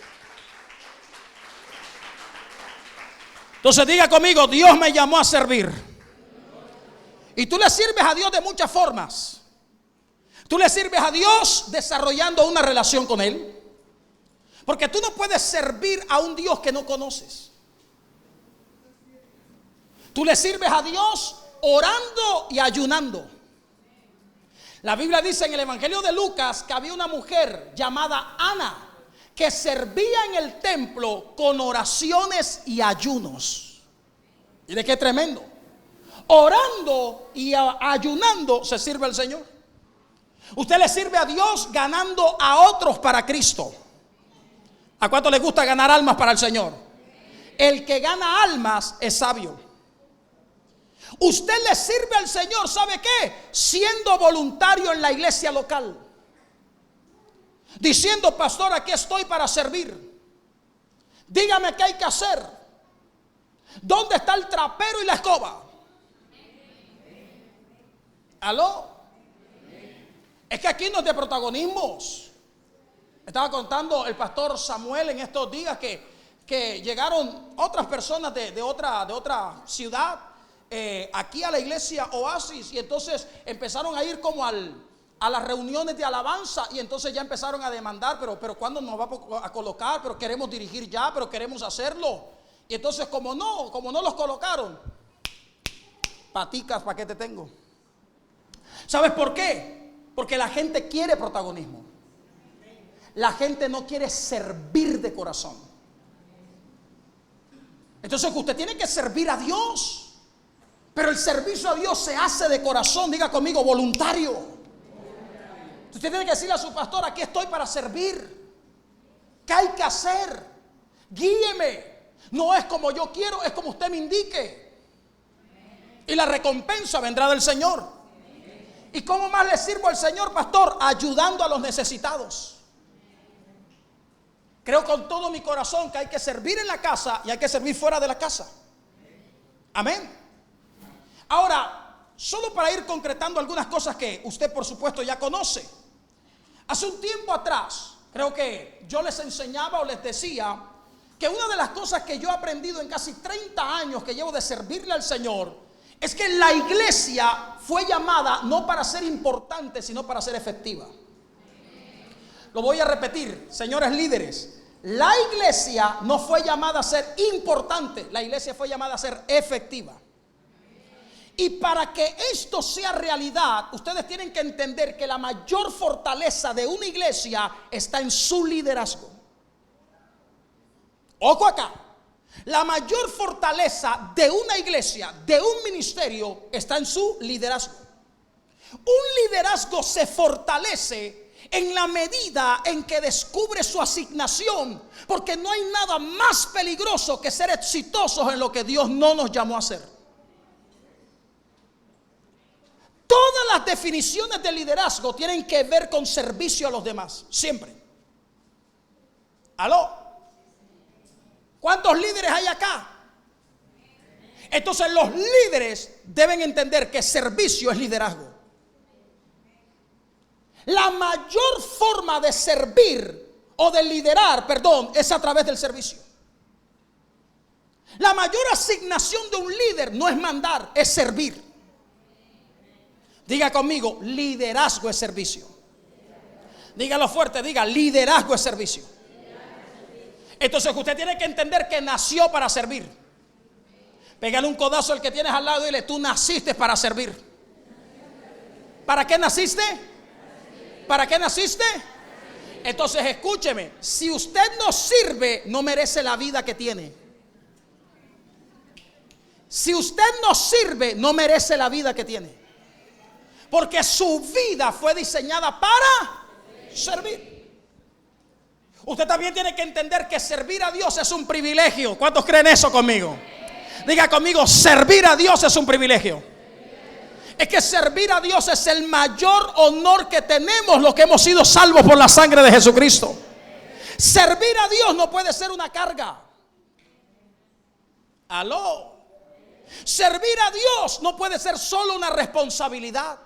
Entonces diga conmigo: Dios me llamó a servir. Y tú le sirves a Dios de muchas formas. Tú le sirves a Dios desarrollando una relación con Él. Porque tú no puedes servir a un Dios que no conoces. Tú le sirves a Dios orando y ayunando. La Biblia dice en el Evangelio de Lucas que había una mujer llamada Ana que servía en el templo con oraciones y ayunos. ¿Y de qué tremendo? Orando y ayunando se sirve al Señor. Usted le sirve a Dios ganando a otros para Cristo. ¿A cuánto le gusta ganar almas para el Señor? El que gana almas es sabio. Usted le sirve al Señor, ¿sabe qué? Siendo voluntario en la iglesia local. Diciendo: pastor, aquí estoy para servir. Dígame qué hay que hacer. ¿Dónde está el trapero y la escoba? ¿Aló? Es que aquí no es de protagonismos. Estaba contando el pastor Samuel en estos días que llegaron otras personas de otra ciudad aquí a la iglesia Oasis, y entonces empezaron a ir como a las reuniones de alabanza, y entonces ya empezaron a demandar, pero ¿cuándo nos va a colocar? Pero queremos dirigir ya, pero queremos hacerlo. Y entonces como no los colocaron, paticas, ¿para qué te tengo? ¿Sabes por qué? Porque la gente quiere protagonismo. La gente no quiere servir de corazón. Entonces usted tiene que servir a Dios. Pero el servicio a Dios se hace de corazón. Diga conmigo: voluntario. Usted tiene que decirle a su pastor: aquí estoy para servir. ¿Qué hay que hacer? Guíeme. No es como yo quiero, es como usted me indique. Y la recompensa vendrá del Señor. ¿Y cómo más le sirvo al Señor, pastor? Ayudando a los necesitados. Creo con todo mi corazón que hay que servir en la casa y hay que servir fuera de la casa. Amén. Ahora, solo para ir concretando algunas cosas que usted por supuesto ya conoce. Hace un tiempo atrás, creo que yo les enseñaba o les decía que una de las cosas que yo he aprendido en casi 30 años que llevo de servirle al Señor es que la iglesia fue llamada no para ser importante, sino para ser efectiva. Lo voy a repetir, señores líderes. La iglesia no fue llamada a ser importante, la iglesia fue llamada a ser efectiva. Y para que esto sea realidad, ustedes tienen que entender que la mayor fortaleza de una iglesia está en su liderazgo. Ojo acá. La mayor fortaleza de una iglesia, de un ministerio, está en su liderazgo. Un liderazgo se fortalece en la medida en que descubre su asignación, porque no hay nada más peligroso que ser exitosos en lo que Dios no nos llamó a hacer. Todas las definiciones de liderazgo tienen que ver con servicio a los demás, siempre. ¿Aló? ¿Cuántos líderes hay acá? Entonces los líderes deben entender que servicio es liderazgo. La mayor forma de servir o de liderar, es a través del servicio. La mayor asignación de un líder no es mandar, es servir. Diga conmigo: liderazgo es servicio. Dígalo fuerte, diga: liderazgo es servicio. Entonces usted tiene que entender que nació para servir. Pégale un codazo al que tienes al lado y dile: tú naciste para servir. ¿Para qué naciste? ¿Para qué naciste? Entonces escúcheme: si usted no sirve, no merece la vida que tiene. Si usted no sirve, no merece la vida que tiene. Porque su vida fue diseñada para servir. Usted también tiene que entender que servir a Dios es un privilegio. ¿Cuántos creen eso conmigo? Diga conmigo: servir a Dios es un privilegio. Es que servir a Dios es el mayor honor que tenemos los que hemos sido salvos por la sangre de Jesucristo. Servir a Dios no puede ser una carga. Aló. Servir a Dios no puede ser solo una responsabilidad.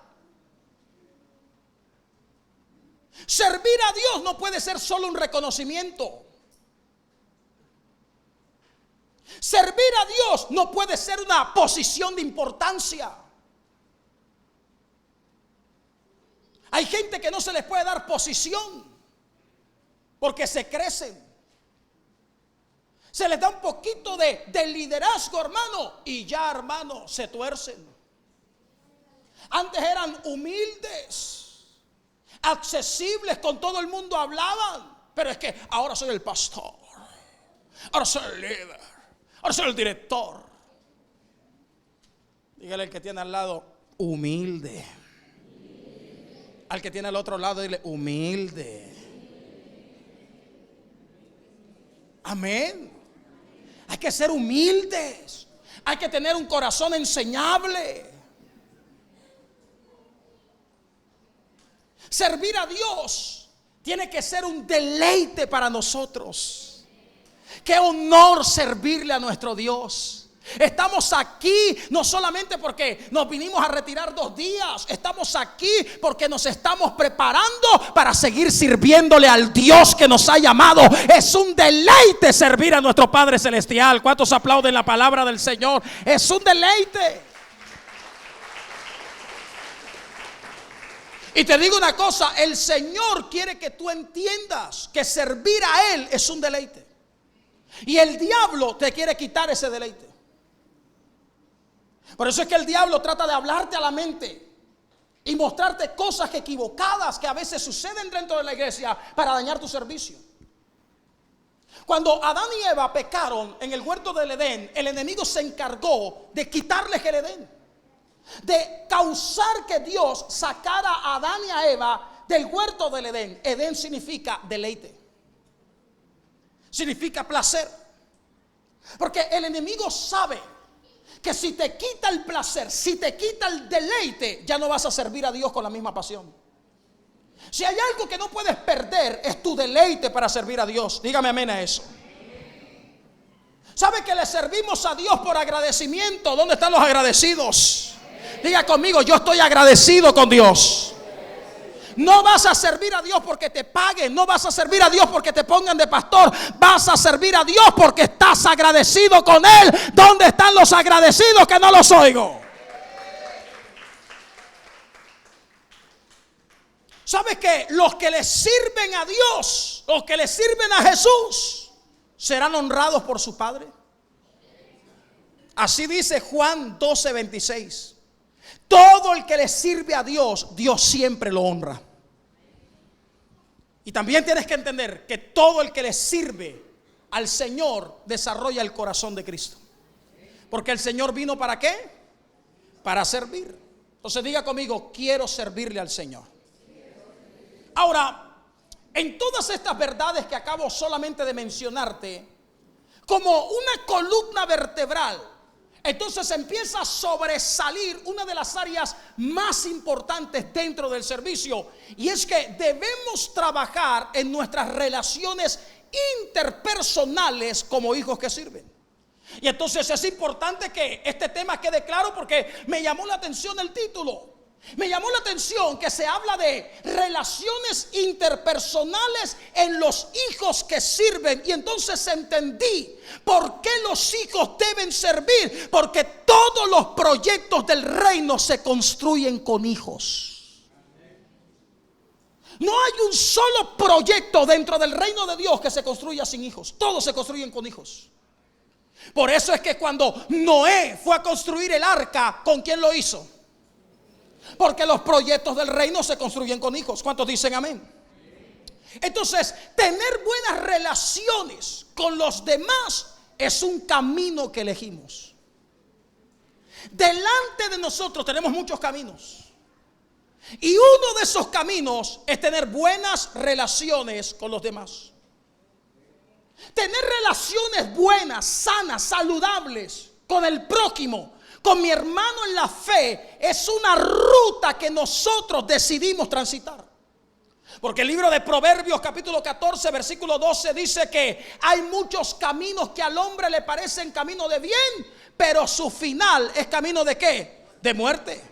Servir a Dios no puede ser solo un reconocimiento. Servir a Dios no puede ser una posición de importancia. Hay gente que no se les puede dar posición porque se crecen. Se les da un poquito de liderazgo, hermano, y ya, hermano, se tuercen. Antes eran humildes, accesibles, con todo el mundo hablaban. Pero es que ahora soy el pastor, ahora soy el líder, ahora soy el director. Dígale al que tiene al lado, humilde. Al que tiene al otro lado, dile, humilde. Amén. Hay que ser humildes. Hay que tener un corazón enseñable. Servir a Dios tiene que ser un deleite para nosotros. Qué honor servirle a nuestro Dios. Estamos aquí no solamente porque nos vinimos a retirar 2 días. Estamos aquí porque nos estamos preparando para seguir sirviéndole al Dios que nos ha llamado. Es un deleite servir a nuestro Padre Celestial. ¿Cuántos aplauden la palabra del Señor? Es un deleite. Y te digo una cosa, el Señor quiere que tú entiendas que servir a Él es un deleite. Y el diablo te quiere quitar ese deleite. Por eso es que el diablo trata de hablarte a la mente y mostrarte cosas equivocadas que a veces suceden dentro de la iglesia para dañar tu servicio. Cuando Adán y Eva pecaron en el huerto del Edén, el enemigo se encargó de quitarles el Edén, de causar que Dios sacara a Adán y a Eva del huerto del Edén. Edén significa deleite, significa placer, porque el enemigo sabe que si te quita el placer, si te quita el deleite, ya no vas a servir a Dios con la misma pasión. Si hay algo que no puedes perder, es tu deleite para servir a Dios. Dígame amén a eso. ¿Sabe que le servimos a Dios por agradecimiento? ¿Dónde están los agradecidos? Diga conmigo, yo estoy agradecido con Dios. No vas a servir a Dios porque te paguen. No vas a servir a Dios porque te pongan de pastor. Vas a servir a Dios porque estás agradecido con Él. ¿Dónde están los agradecidos que no los oigo? ¿Sabes qué? Los que le sirven a Dios, los que le sirven a Jesús, serán honrados por su Padre. Así dice Juan 12:26. Todo el que le sirve a Dios, Dios siempre lo honra. Y también tienes que entender que todo el que le sirve al Señor desarrolla el corazón de Cristo. Porque el Señor vino ¿para qué? Para servir. Entonces diga conmigo, quiero servirle al Señor. Ahora, en todas estas verdades que acabo solamente de mencionarte, como una columna vertebral, entonces empieza a sobresalir una de las áreas más importantes dentro del servicio, y es que debemos trabajar en nuestras relaciones interpersonales como hijos que sirven. Y entonces es importante que este tema quede claro, porque me llamó la atención el título. Me llamó la atención que se habla de relaciones interpersonales en los hijos que sirven. Y entonces entendí por qué los hijos deben servir. Porque todos los proyectos del reino se construyen con hijos. No hay un solo proyecto dentro del reino de Dios que se construya sin hijos. Todos se construyen con hijos. Por eso es que cuando Noé fue a construir el arca, ¿con quién lo hizo? Porque los proyectos del reino se construyen con hijos. ¿Cuántos dicen amén? Entonces, tener buenas relaciones con los demás es un camino que elegimos. Delante de nosotros tenemos muchos caminos, y uno de esos caminos es tener buenas relaciones con los demás. Tener relaciones buenas, sanas, saludables con el prójimo, con mi hermano en la fe, es una ruta que nosotros decidimos transitar. Porque el libro de Proverbios capítulo 14 versículo 12 dice que hay muchos caminos que al hombre le parecen camino de bien, pero su final es camino ¿de qué? De muerte.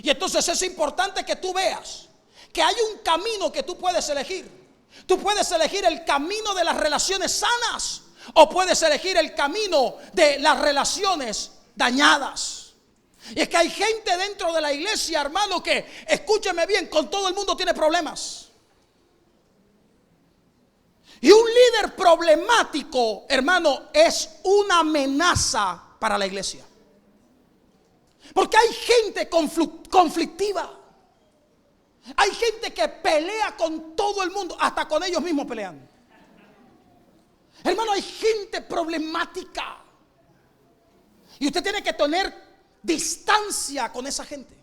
Y entonces es importante que tú veas que hay un camino que tú puedes elegir. Tú puedes elegir el camino de las relaciones sanas, o puedes elegir el camino de las relaciones dañadas. Y es que hay gente dentro de la iglesia, hermano, que, escúcheme bien, con todo el mundo tiene problemas. Y un líder problemático, hermano, es una amenaza para la iglesia. Porque hay gente conflictiva. Hay gente que pelea con todo el mundo, hasta con ellos mismos pelean. Hermano, hay gente problemática. Y usted tiene que tener distancia con esa gente.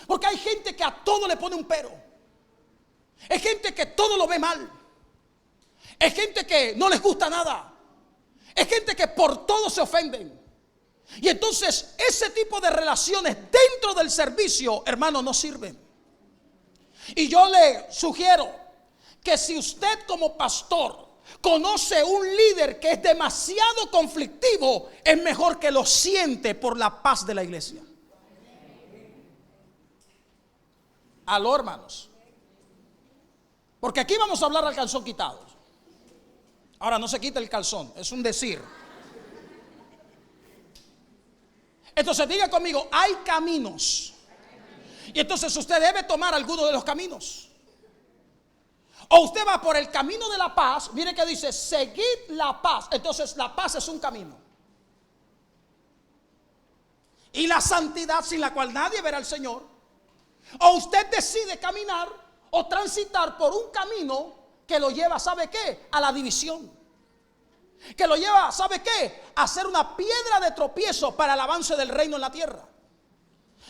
Porque hay gente que a todo le pone un pero. Hay gente que todo lo ve mal. Hay gente que no les gusta nada. Hay gente que por todo se ofenden. Y entonces ese tipo de relaciones dentro del servicio, hermano, no sirven. Y yo le sugiero que si usted como pastor conoce un líder que es demasiado conflictivo, es mejor que lo siente por la paz de la iglesia. Aló, hermanos. Porque aquí vamos a hablar al calzón quitado. Ahora no se quita el calzón, es un decir. Entonces diga conmigo, hay caminos. Y entonces usted debe tomar alguno de los caminos. O usted va por el camino de la paz. Mire que dice, seguid la paz. Entonces la paz es un camino. Y la santidad sin la cual nadie verá al Señor. O usted decide caminar o transitar por un camino que lo lleva, ¿sabe qué? A la división. Que lo lleva, ¿sabe qué? A ser una piedra de tropiezo para el avance del reino en la tierra.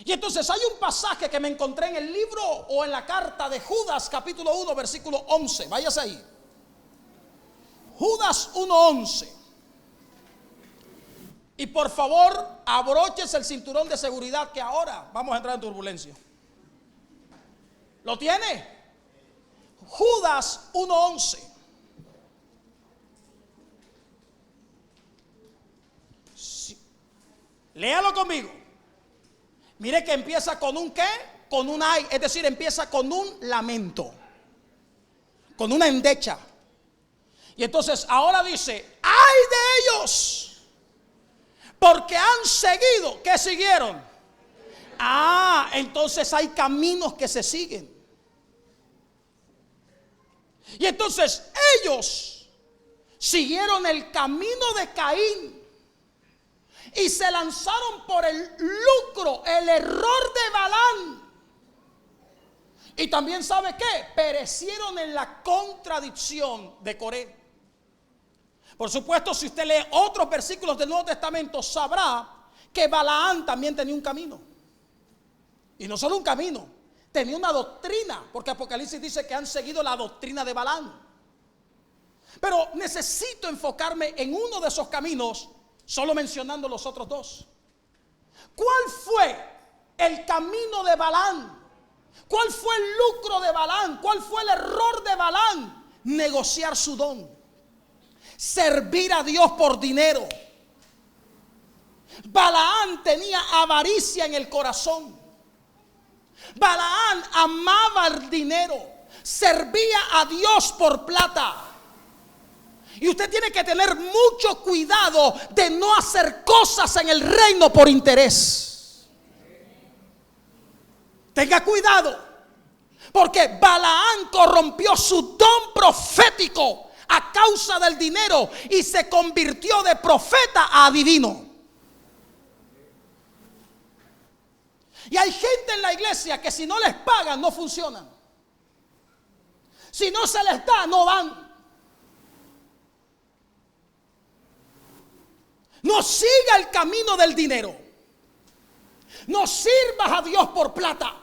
Y entonces hay un pasaje que me encontré en el libro o en la carta de Judas, capítulo 1, versículo 11. Váyase ahí. Judas 1:11. Y por favor, abróchese el cinturón de seguridad, que ahora vamos a entrar en turbulencia. ¿Lo tiene? Judas 1:11. Sí. Léalo conmigo. Mire que empieza con un qué, con un ay, es decir, empieza con un lamento, con una endecha. Y entonces ahora dice, ay de ellos, porque han seguido. ¿Qué siguieron? Entonces hay caminos que se siguen. Y entonces ellos siguieron el camino de Caín y se lanzaron por el lucro, el error de Balaam. Y también, ¿sabe qué? Perecieron en la contradicción de Coré. Por supuesto, si usted lee otros versículos del Nuevo Testamento, sabrá que Balaam también tenía un camino. Y no solo un camino, tenía una doctrina, porque Apocalipsis dice que han seguido la doctrina de Balaam. Pero necesito enfocarme en uno de esos caminos, solo mencionando los otros dos. ¿Cuál fue el camino de Balaam? ¿Cuál fue el lucro de Balaam? ¿Cuál fue el error de Balaam? Negociar su don, servir a Dios por dinero. Balaam tenía avaricia en el corazón. Balaam amaba el dinero, servía a Dios por plata. Y usted tiene que tener mucho cuidado de no hacer cosas en el reino por interés. Tenga cuidado, porque Balaam corrompió su don profético a causa del dinero y se convirtió de profeta a adivino. Y hay gente en la iglesia que si no les pagan no funcionan. Si no se les da, no van. No siga el camino del dinero. No sirvas a Dios por plata.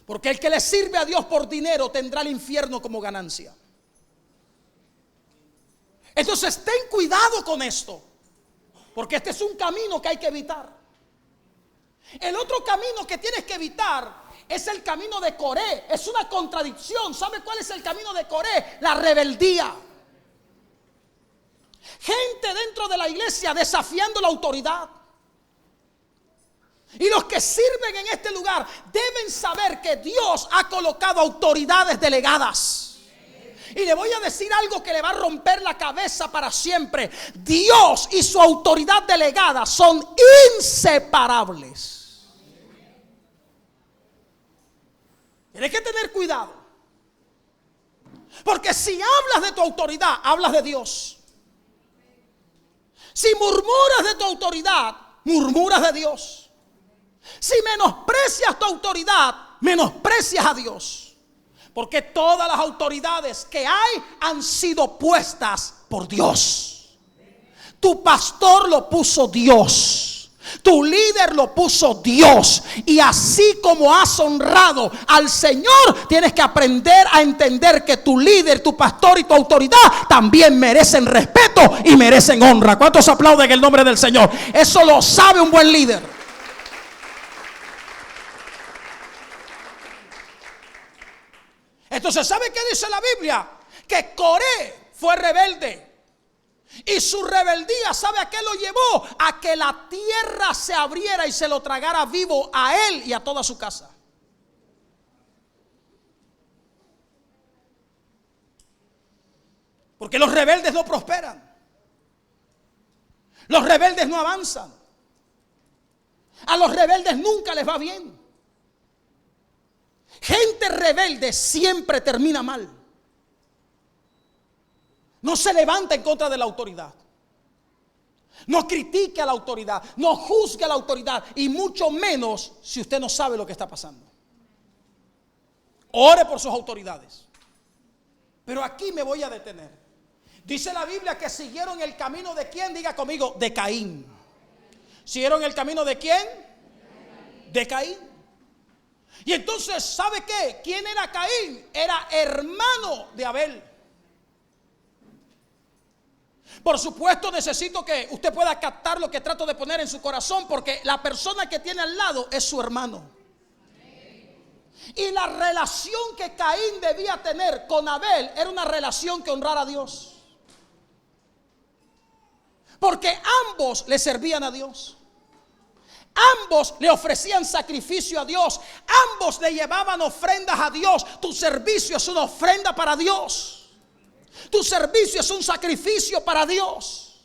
Porque el que le sirve a Dios por dinero tendrá el infierno como ganancia. Entonces ten cuidado con esto, porque este es un camino que hay que evitar. El otro camino que tienes que evitar es el camino de Coré. Es una contradicción. ¿Sabe cuál es el camino de Coré? La rebeldía. Gente dentro de la iglesia desafiando la autoridad. Y los que sirven en este lugar deben saber que Dios ha colocado autoridades delegadas. Y le voy a decir algo que le va a romper la cabeza para siempre. Dios y su autoridad delegada son inseparables. Tiene que tener cuidado. Porque si hablas de tu autoridad, hablas de Dios. Si murmuras de tu autoridad, murmuras de Dios. Si menosprecias tu autoridad, menosprecias a Dios. Porque todas las autoridades que hay han sido puestas por Dios. Tu pastor lo puso Dios. Tu líder lo puso Dios. Y así como has honrado al Señor, tienes que aprender a entender que tu líder, tu pastor y tu autoridad también merecen respeto y merecen honra. ¿Cuántos aplauden el nombre del Señor? Eso lo sabe un buen líder. Entonces, ¿sabe qué dice la Biblia? Que Coré fue rebelde. Y su rebeldía, ¿sabe a qué lo llevó? A que la tierra se abriera y se lo tragara vivo a él y a toda su casa. Porque los rebeldes no prosperan. Los rebeldes no avanzan. A los rebeldes nunca les va bien. Gente rebelde siempre termina mal. No se levanta en contra de la autoridad. No critique a la autoridad. No juzgue a la autoridad. Y mucho menos si usted no sabe lo que está pasando. Ore por sus autoridades. Pero aquí me voy a detener. Dice la Biblia que siguieron el camino de ¿quién? Diga conmigo, de Caín. ¿Siguieron el camino de quién? De Caín. Y entonces, ¿sabe qué? ¿Quién era Caín? Era hermano de Abel. Por supuesto, necesito que usted pueda captar lo que trato de poner en su corazón, porque la persona que tiene al lado es su hermano. Y la relación que Caín debía tener con Abel era una relación que honrara a Dios. Porque ambos le servían a Dios. Ambos le ofrecían sacrificio a Dios. Ambos le llevaban ofrendas a Dios. Tu servicio es una ofrenda para Dios. Tu servicio es un sacrificio para Dios.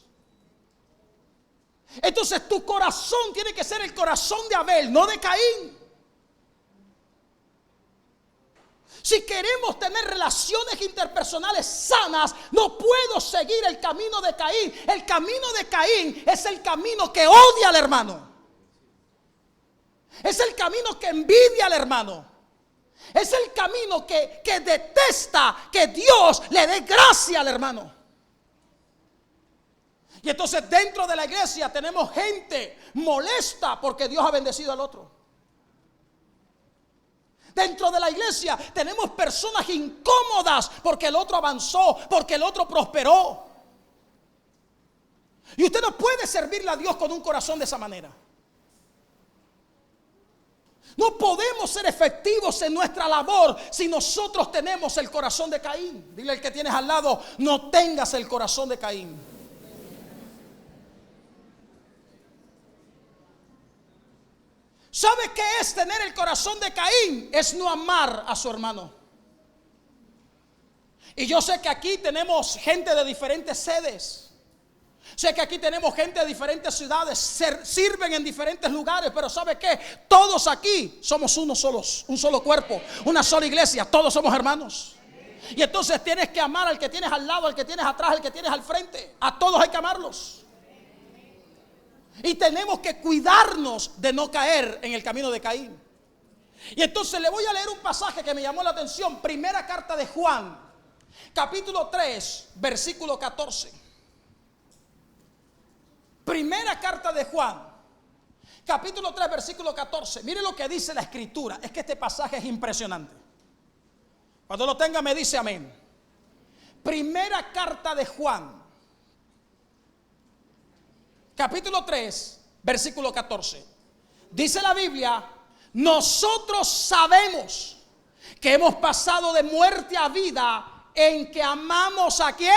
Entonces tu corazón tiene que ser el corazón de Abel, no de Caín. Si queremos tener relaciones interpersonales sanas, no puedo seguir el camino de Caín. El camino de Caín es el camino que odia al hermano. Es el camino que envidia al hermano. Es el camino que detesta que Dios le dé gracia al hermano. Y entonces dentro de la iglesia tenemos gente molesta porque Dios ha bendecido al otro. Dentro de la iglesia tenemos personas incómodas porque el otro avanzó, porque el otro prosperó. Y usted no puede servirle a Dios con un corazón de esa manera. No podemos ser efectivos en nuestra labor si nosotros tenemos el corazón de Caín. Dile al que tienes al lado, no tengas el corazón de Caín. ¿Sabe qué es tener el corazón de Caín? Es no amar a su hermano. Y yo sé que aquí tenemos gente de diferentes sedes. Sé que aquí tenemos gente de diferentes ciudades, sirven en diferentes lugares, pero ¿sabe qué? Todos aquí somos un solo cuerpo, una sola iglesia, todos somos hermanos. Y entonces tienes que amar al que tienes al lado, al que tienes atrás, al que tienes al frente. A todos hay que amarlos. Y tenemos que cuidarnos de no caer en el camino de Caín. Y entonces le voy a leer un pasaje que me llamó la atención. Primera carta de Juan, capítulo 3, versículo 14. Primera carta de Juan, capítulo 3, versículo 14. Mire lo que dice la escritura. Es que este pasaje es impresionante. Cuando lo tenga me dice amén. Primera carta de Juan, capítulo 3, versículo 14. Dice la Biblia, nosotros sabemos que hemos pasado de muerte a vida en que amamos ¿a quién?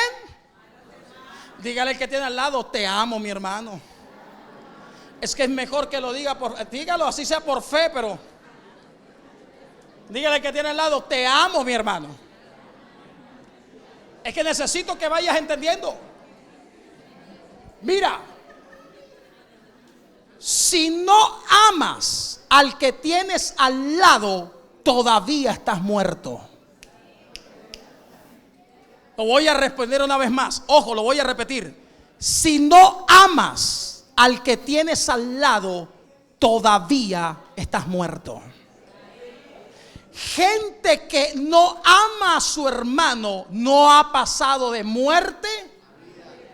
Dígale al que tiene al lado, te amo, mi hermano. Es que es mejor que lo diga dígalo así sea por fe, pero dígale al que tiene al lado, te amo, mi hermano. Es que necesito que vayas entendiendo. Mira, si no amas al que tienes al lado, todavía estás muerto. Lo voy a responder una vez más. Ojo, lo voy a repetir. Si no amas al que tienes al lado, todavía estás muerto. Gente que no ama a su hermano no ha pasado de muerte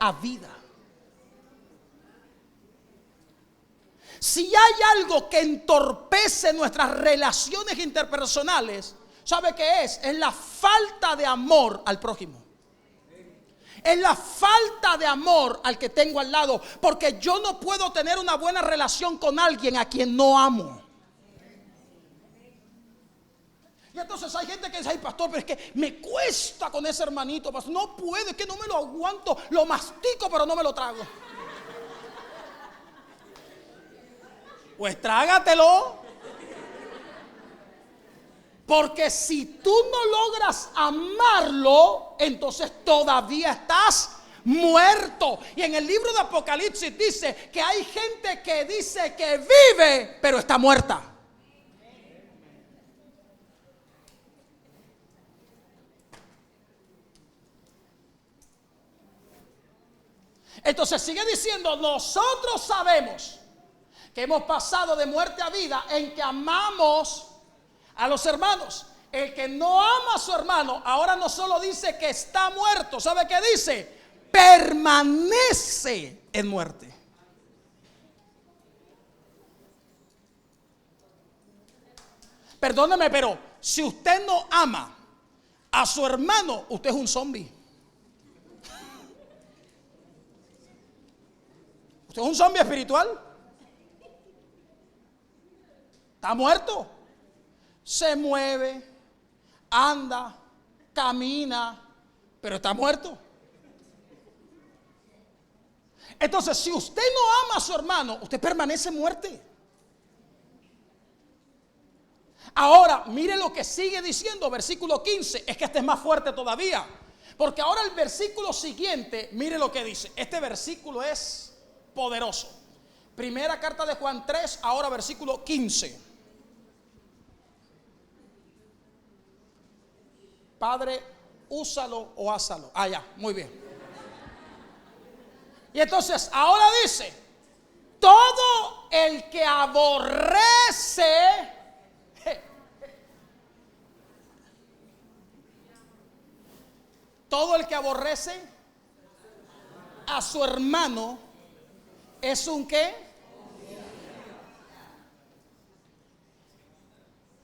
a vida. Si hay algo que entorpece nuestras relaciones interpersonales, ¿sabe qué es? Es la falta de amor al prójimo. Es la falta de amor al que tengo al lado. Porque yo no puedo tener una buena relación con alguien a quien no amo. Y entonces hay gente que dice: ay, pastor, pero es que me cuesta con ese hermanito. No puedo, es que no me lo aguanto. Lo mastico, pero no me lo trago. Pues trágatelo. Porque si tú no logras amarlo, entonces todavía estás muerto. Y en el libro de Apocalipsis dice que hay gente que dice que vive, pero está muerta. Entonces sigue diciendo: nosotros sabemos que hemos pasado de muerte a vida en que amamos a los hermanos. El que no ama a su hermano ahora no solo dice que está muerto, ¿sabe qué dice? Permanece en muerte. Perdóneme, pero si usted no ama a su hermano, usted es un zombie. Usted es un zombie espiritual. Está muerto. Se mueve, anda, camina, pero está muerto. Entonces, si usted no ama a su hermano, usted permanece en muerte. Ahora, mire lo que sigue diciendo, versículo 15. Es que este es más fuerte todavía. Porque ahora el versículo siguiente, mire lo que dice. Este versículo es poderoso. Primera carta de Juan 3, ahora versículo 15. Padre, úsalo o házalo. Ah, ya, muy bien. Y entonces ahora dice: todo el que aborrece todo el que aborrece a su hermano es un ¿qué?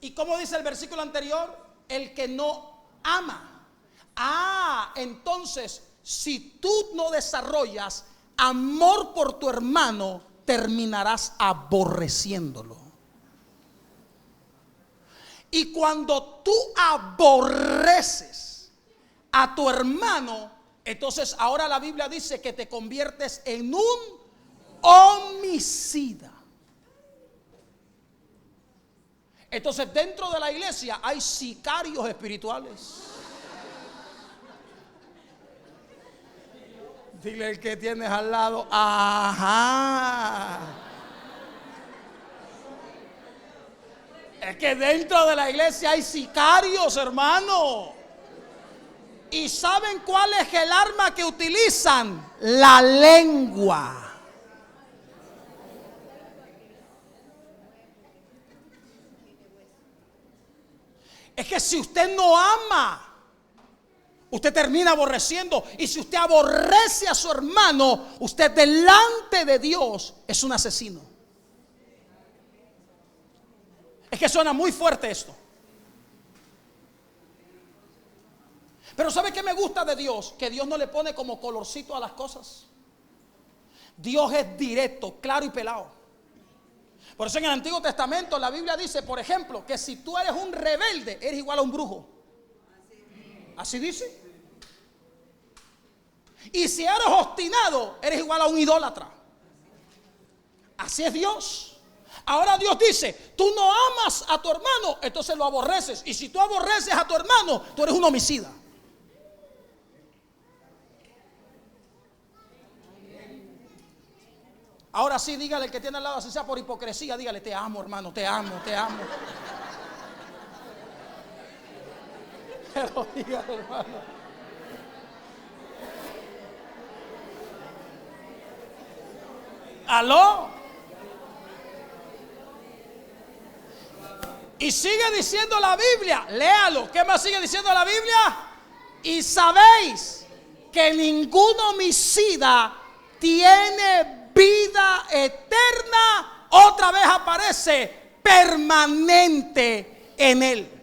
¿Y cómo dice el versículo anterior? El que no ama. Ah, entonces, si tú no desarrollas amor por tu hermano, terminarás aborreciéndolo. Y cuando tú aborreces a tu hermano, entonces ahora la Biblia dice que te conviertes en un homicida. Entonces dentro de la iglesia hay sicarios espirituales. Dile al que tienes al lado: ajá. Es que dentro de la iglesia hay sicarios, hermano. ¿Y saben cuál es el arma que utilizan? La lengua. Es que si usted no ama, usted termina aborreciendo. Y si usted aborrece a su hermano, usted delante de Dios es un asesino. Es que suena muy fuerte esto. Pero ¿sabe qué me gusta de Dios? Que Dios no le pone como colorcito a las cosas. Dios es directo, claro y pelado. Por eso en el Antiguo Testamento la Biblia dice, por ejemplo, que si tú eres un rebelde, eres igual a un brujo. Así dice. Y si eres obstinado, eres igual a un idólatra. Así es Dios. Ahora Dios dice: tú no amas a tu hermano, entonces lo aborreces. Y si tú aborreces a tu hermano, tú eres un homicida. Ahora sí, dígale al que tiene al lado, así sea por hipocresía, dígale: te amo, hermano, te amo, te amo. Pero dígale, hermano. ¿Aló? Y sigue diciendo la Biblia, léalo. ¿Qué más sigue diciendo la Biblia? Y sabéis que ningún homicida tiene vida eterna. Otra vez aparece permanente en él.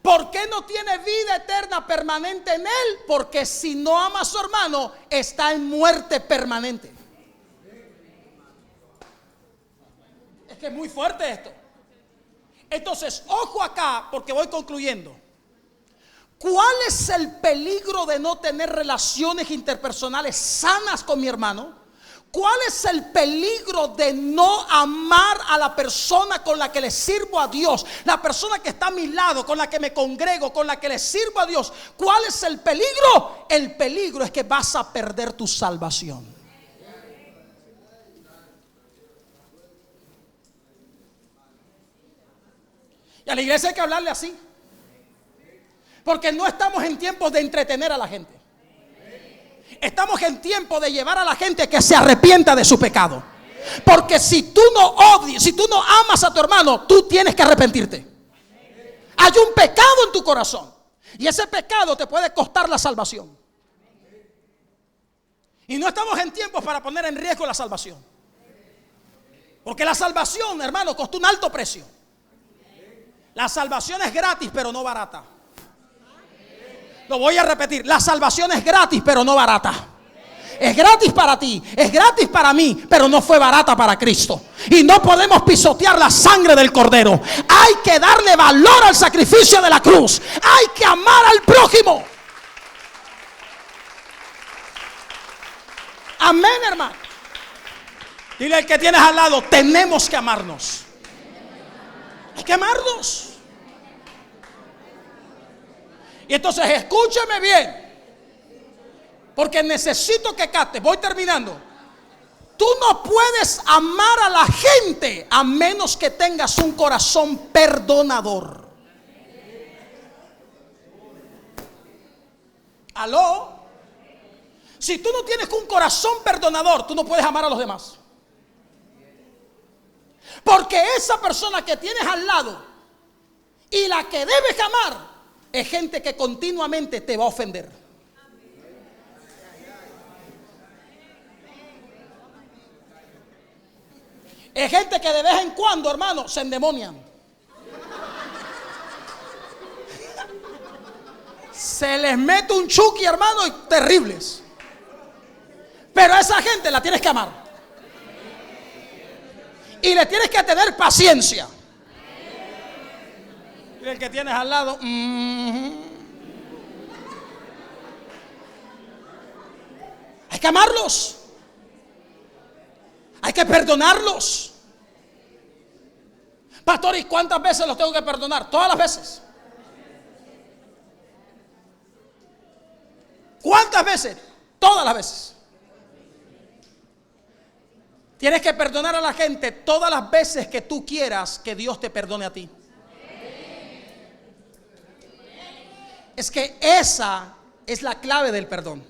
¿Por qué no tiene vida eterna permanente en él? Porque si no ama a su hermano, está en muerte permanente. Es que es muy fuerte esto. Entonces, ojo acá, porque voy concluyendo. ¿Cuál es el peligro de no tener relaciones interpersonales sanas con mi hermano? ¿Cuál es el peligro de no amar a la persona con la que le sirvo a Dios? La persona que está a mi lado, con la que me congrego, con la que le sirvo a Dios. ¿Cuál es el peligro? El peligro es que vas a perder tu salvación. Y a la iglesia hay que hablarle así. Porque no estamos en tiempos de entretener a la gente. Estamos en tiempo de llevar a la gente que se arrepienta de su pecado. Porque si tú no odias, si tú no amas a tu hermano, tú tienes que arrepentirte. Hay un pecado en tu corazón. Y ese pecado te puede costar la salvación. Y no estamos en tiempos para poner en riesgo la salvación. Porque la salvación, hermano, costó un alto precio. La salvación es gratis, pero no barata. Lo voy a repetir, la salvación es gratis, pero no barata. Es gratis para ti, es gratis para mí, pero no fue barata para Cristo. Y no podemos pisotear la sangre del Cordero. Hay que darle valor al sacrificio de la cruz. Hay que amar al prójimo. Amén, hermano. Dile al que tienes al lado, tenemos que amarnos. Hay que amarnos. Y entonces escúcheme bien, porque necesito que capte. Voy terminando. Tú no puedes amar a la gente a menos que tengas un corazón perdonador. ¿Aló? Si tú no tienes un corazón perdonador, tú no puedes amar a los demás. Porque esa persona que tienes al lado y la que debes amar es gente que continuamente te va a ofender. Es gente que de vez en cuando, hermano, se endemonian. Se les mete un chuki, hermano, y terribles. Pero a esa gente la tienes que amar. Y le tienes que tener paciencia. Y el que tienes al lado, hay que amarlos. Hay que perdonarlos. Pastor, ¿y cuántas veces los tengo que perdonar? Todas las veces. ¿Cuántas veces? Todas las veces. Tienes que perdonar a la gente todas las veces que tú quieras que Dios te perdone a ti. Es que esa es la clave del perdón.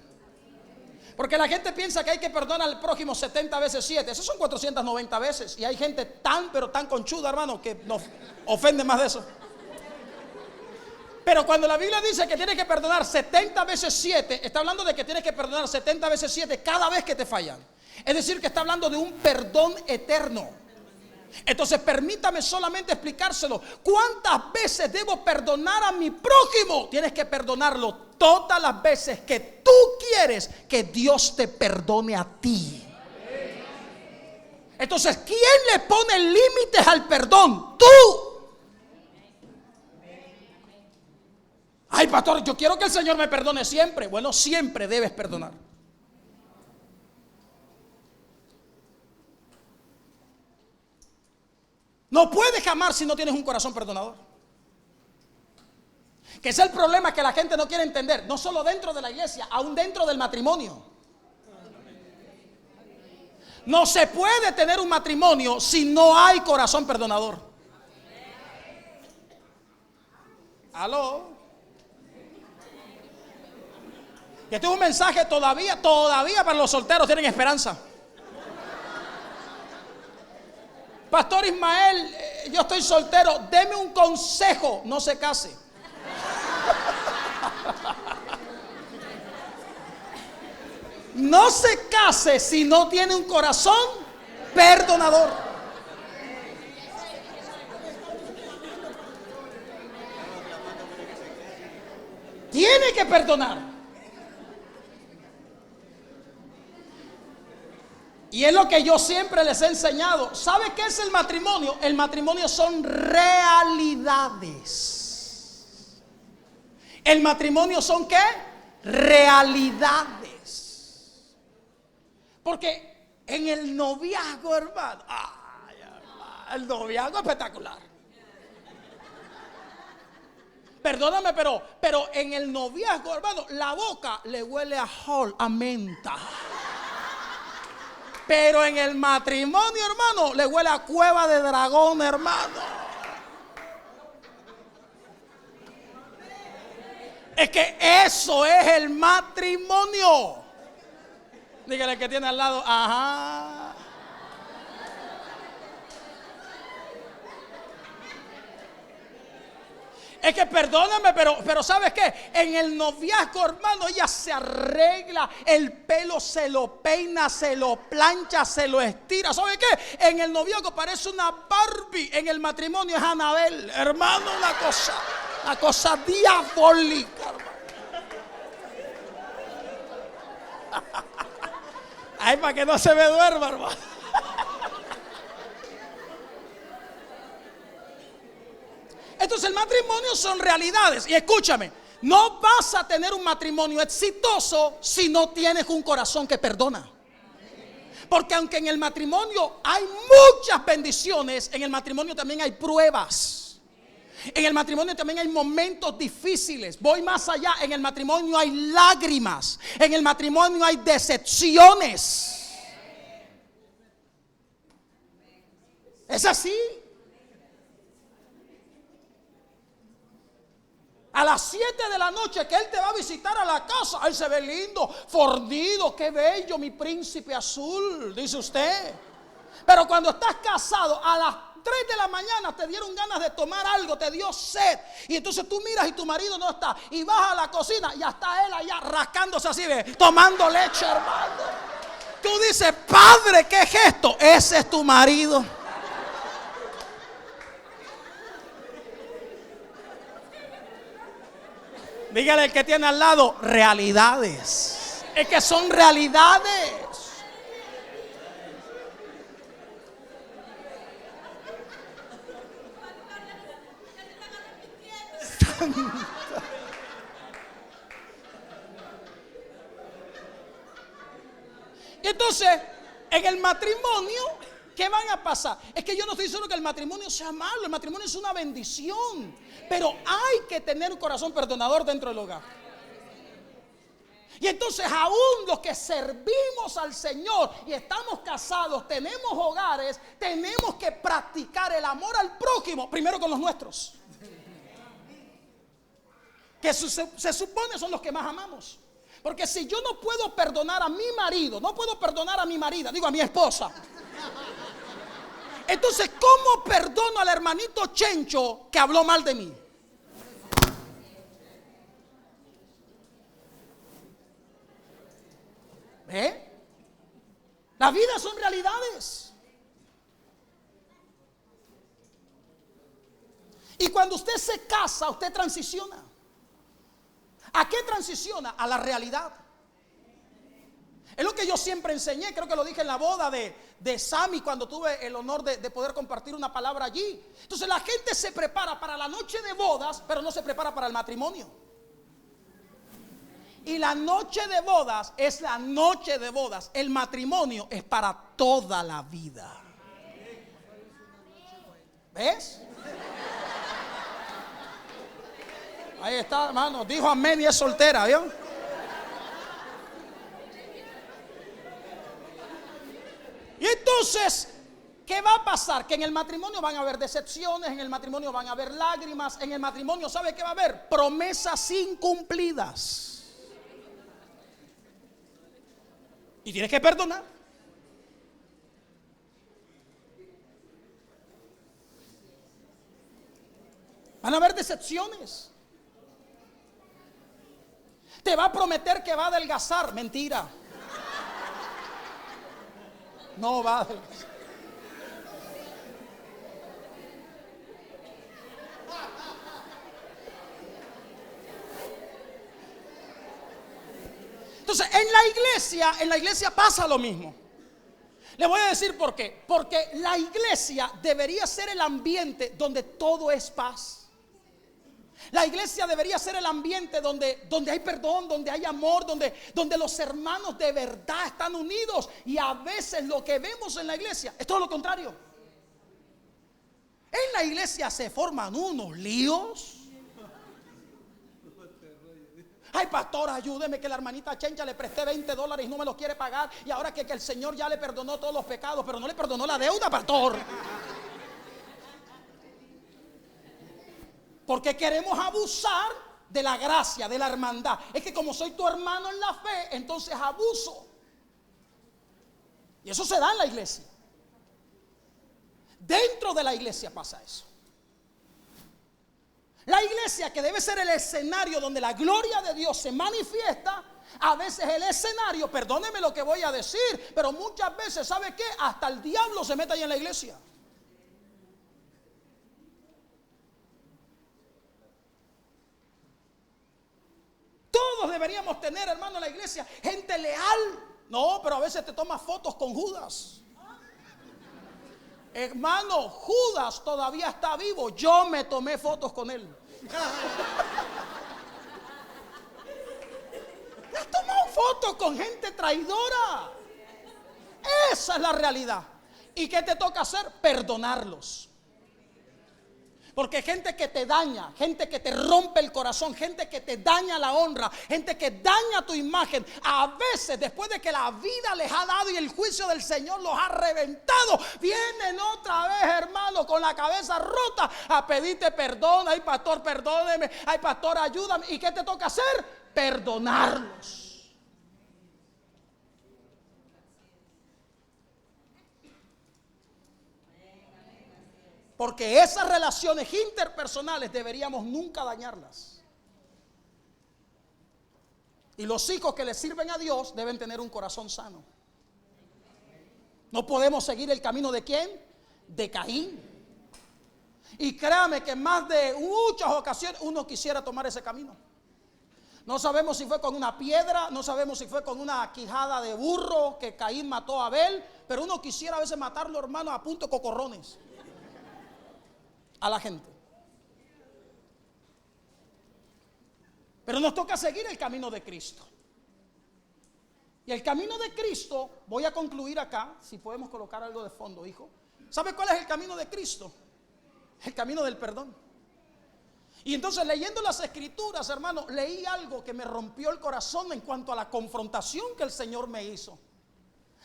Porque la gente piensa que hay que perdonar al prójimo 70 veces 7. Eso son 490 veces. Y hay gente pero tan conchuda, hermano, que nos ofende más de eso. Pero cuando la Biblia dice que tienes que perdonar 70 veces 7, está hablando de que tienes que perdonar 70 veces 7 cada vez que te fallan. Es decir, que está hablando de un perdón eterno. Entonces permítame solamente explicárselo. ¿Cuántas veces debo perdonar a mi prójimo? Tienes que perdonarlo todas las veces que tú quieres que Dios te perdone a ti. Entonces, ¿quién le pone límites al perdón? Tú. Ay, pastor, yo quiero que el Señor me perdone siempre. Bueno, siempre debes perdonar. No puedes amar si no tienes un corazón perdonador. Que es el problema que la gente no quiere entender. No solo dentro de la iglesia, aún dentro del matrimonio. No se puede tener un matrimonio si no hay corazón perdonador. ¿Aló? Y este es un mensaje todavía para los solteros, tienen esperanza. Pastor Ismael, yo estoy soltero, deme un consejo, no se case. No se case si no tiene un corazón perdonador. Tiene que perdonar. Y es lo que yo siempre les he enseñado. ¿Sabe qué es el matrimonio? El matrimonio son realidades. ¿El matrimonio son qué? Realidades. Porque en el noviazgo, hermano, el noviazgo es espectacular. Perdóname, pero en el noviazgo, hermano, la boca le huele a Hall, a menta. Pero en el matrimonio, hermano, le huele a cueva de dragón, hermano. Es que eso es el matrimonio. Dígale que tiene al lado, ajá. Es que perdóname, pero ¿sabes qué? En el noviazgo, hermano, ella se arregla, el pelo se lo peina, se lo plancha, se lo estira. ¿Sabe qué? En el noviazgo parece una Barbie, en el matrimonio es Anabel, hermano, una cosa diabólica, hermano. Ay, para que no se me duerma, hermano. Entonces el matrimonio son realidades. Y escúchame, no vas a tener un matrimonio exitoso si no tienes un corazón que perdona. Porque aunque en el matrimonio hay muchas bendiciones, en el matrimonio también hay pruebas. En el matrimonio también hay momentos difíciles. Voy más allá, en el matrimonio hay lágrimas. En el matrimonio hay decepciones. Es así. A las 7 de la noche que él te va a visitar a la casa, él se ve lindo, fornido, qué bello, mi príncipe azul, dice usted. Pero cuando estás casado, a las 3 de la mañana te dieron ganas de tomar algo, te dio sed. Y entonces tú miras y tu marido no está. Y vas a la cocina y ya está él allá rascándose así, tomando leche, hermano. Tú dices, padre, ¿qué es esto? Ese es tu marido. Dígale al que tiene al lado, realidades. Es que son realidades. Entonces, en el matrimonio, ¿qué van a pasar? Es que yo no estoy diciendo que el matrimonio sea malo, el matrimonio es una bendición, pero hay que tener un corazón perdonador dentro del hogar. Y entonces aún los que servimos al Señor y estamos casados, tenemos hogares, tenemos que practicar el amor al prójimo, primero con los nuestros. Que se supone son los que más amamos. Porque si yo no puedo perdonar a mi marido, no puedo perdonar a mi marida, digo a mi esposa. Entonces, ¿cómo perdono al hermanito Chencho que habló mal de mí? Las vidas son realidades. Y cuando usted se casa, usted transiciona. ¿A qué transiciona? A la realidad. Es lo que yo siempre enseñé, creo que lo dije en la boda de Sammy cuando tuve el honor de poder compartir una palabra allí. Entonces la gente se prepara para la noche de bodas, pero no se prepara para el matrimonio. Y la noche de bodas es la noche de bodas. El matrimonio es para toda la vida. ¿Ves? Ahí está, hermano. Dijo amén y es soltera, ¿vio? Y entonces, ¿qué va a pasar? Que en el matrimonio van a haber decepciones, en el matrimonio van a haber lágrimas, en el matrimonio, ¿sabe qué va a haber? Promesas incumplidas. Y tienes que perdonar. Van a haber decepciones. Te va a prometer que va a adelgazar. Mentira. No va a adelgazar. Entonces, en la iglesia pasa lo mismo. Le voy a decir por qué. Porque la iglesia debería ser el ambiente donde todo es paz. La iglesia debería ser el ambiente donde hay perdón, donde hay amor, donde los hermanos de verdad están unidos. Y a veces lo que vemos en la iglesia es todo lo contrario. En la iglesia se forman unos líos. Ay, pastor, ayúdeme que la hermanita Chencha le presté $20 y no me los quiere pagar. Y ahora que el Señor ya le perdonó todos los pecados, pero no le perdonó la deuda, pastor. Porque queremos abusar de la gracia, de la hermandad. Es que como soy tu hermano en la fe, entonces abuso. Y eso se da en la iglesia. Dentro de la iglesia pasa eso. La iglesia, que debe ser el escenario donde la gloria de Dios se manifiesta, a veces el escenario, perdóneme lo que voy a decir, pero muchas veces, ¿sabe qué? Hasta el diablo se mete ahí en la iglesia. Todos deberíamos tener, hermano, en la iglesia gente leal. No, pero a veces te tomas fotos con Judas. Hermano, Judas todavía está vivo. Yo me tomé fotos con él. ¿Has tomado fotos con gente traidora? Esa es la realidad. ¿Y qué te toca hacer? Perdonarlos. Porque gente que te daña, gente que te rompe el corazón, gente que te daña la honra, gente que daña tu imagen, a veces después de que la vida les ha dado y el juicio del Señor los ha reventado, vienen otra vez, hermano, con la cabeza rota a pedirte perdón. Ay, pastor, perdóneme. Ay, pastor, ayúdame. ¿Y qué te toca hacer? Perdonarlos. Porque esas relaciones interpersonales deberíamos nunca dañarlas. Y los hijos que le sirven a Dios deben tener un corazón sano. No podemos seguir el camino ¿de quién? De Caín. Y créame que en más de muchas ocasiones uno quisiera tomar ese camino. No sabemos si fue con una piedra, no sabemos si fue con una quijada de burro que Caín mató a Abel, pero uno quisiera a veces matarlo, hermano, a punto de cocorrones a la gente. Pero nos toca seguir el camino de Cristo. Y el camino de Cristo, voy a concluir acá, si podemos colocar algo de fondo, hijo. ¿Sabe cuál es el camino de Cristo? El camino del perdón. Y entonces, leyendo las escrituras, hermano, leí algo que me rompió el corazón en cuanto a la confrontación que el Señor me hizo.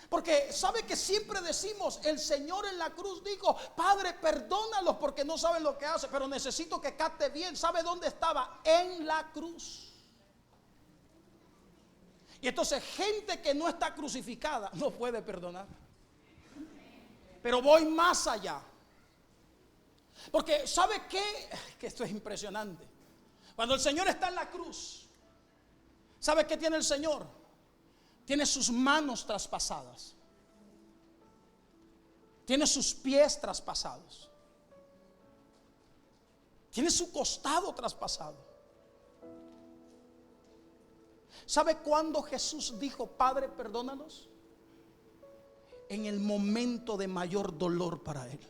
Porque sabe que siempre decimos, el Señor en la cruz dijo, Padre, perdónalos porque no saben lo que hacen. Pero necesito que capte bien, ¿sabe dónde estaba? En la cruz. Y entonces gente que no está crucificada no puede perdonar. Pero voy más allá. Porque ¿sabe qué? Que esto es impresionante. Cuando el Señor está en la cruz, ¿sabe qué tiene el Señor? Tiene sus manos traspasadas. Tiene sus pies traspasados. Tiene su costado traspasado. ¿Sabe cuándo Jesús dijo, Padre, perdónalos? En el momento de mayor dolor para él.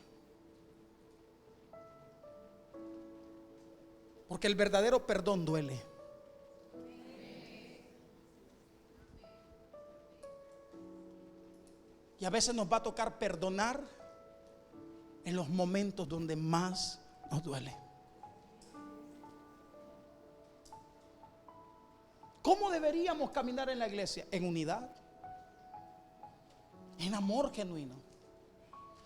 Porque el verdadero perdón duele. Y a veces nos va a tocar perdonar en los momentos donde más nos duele. ¿Cómo deberíamos caminar en la iglesia? En unidad, en amor genuino,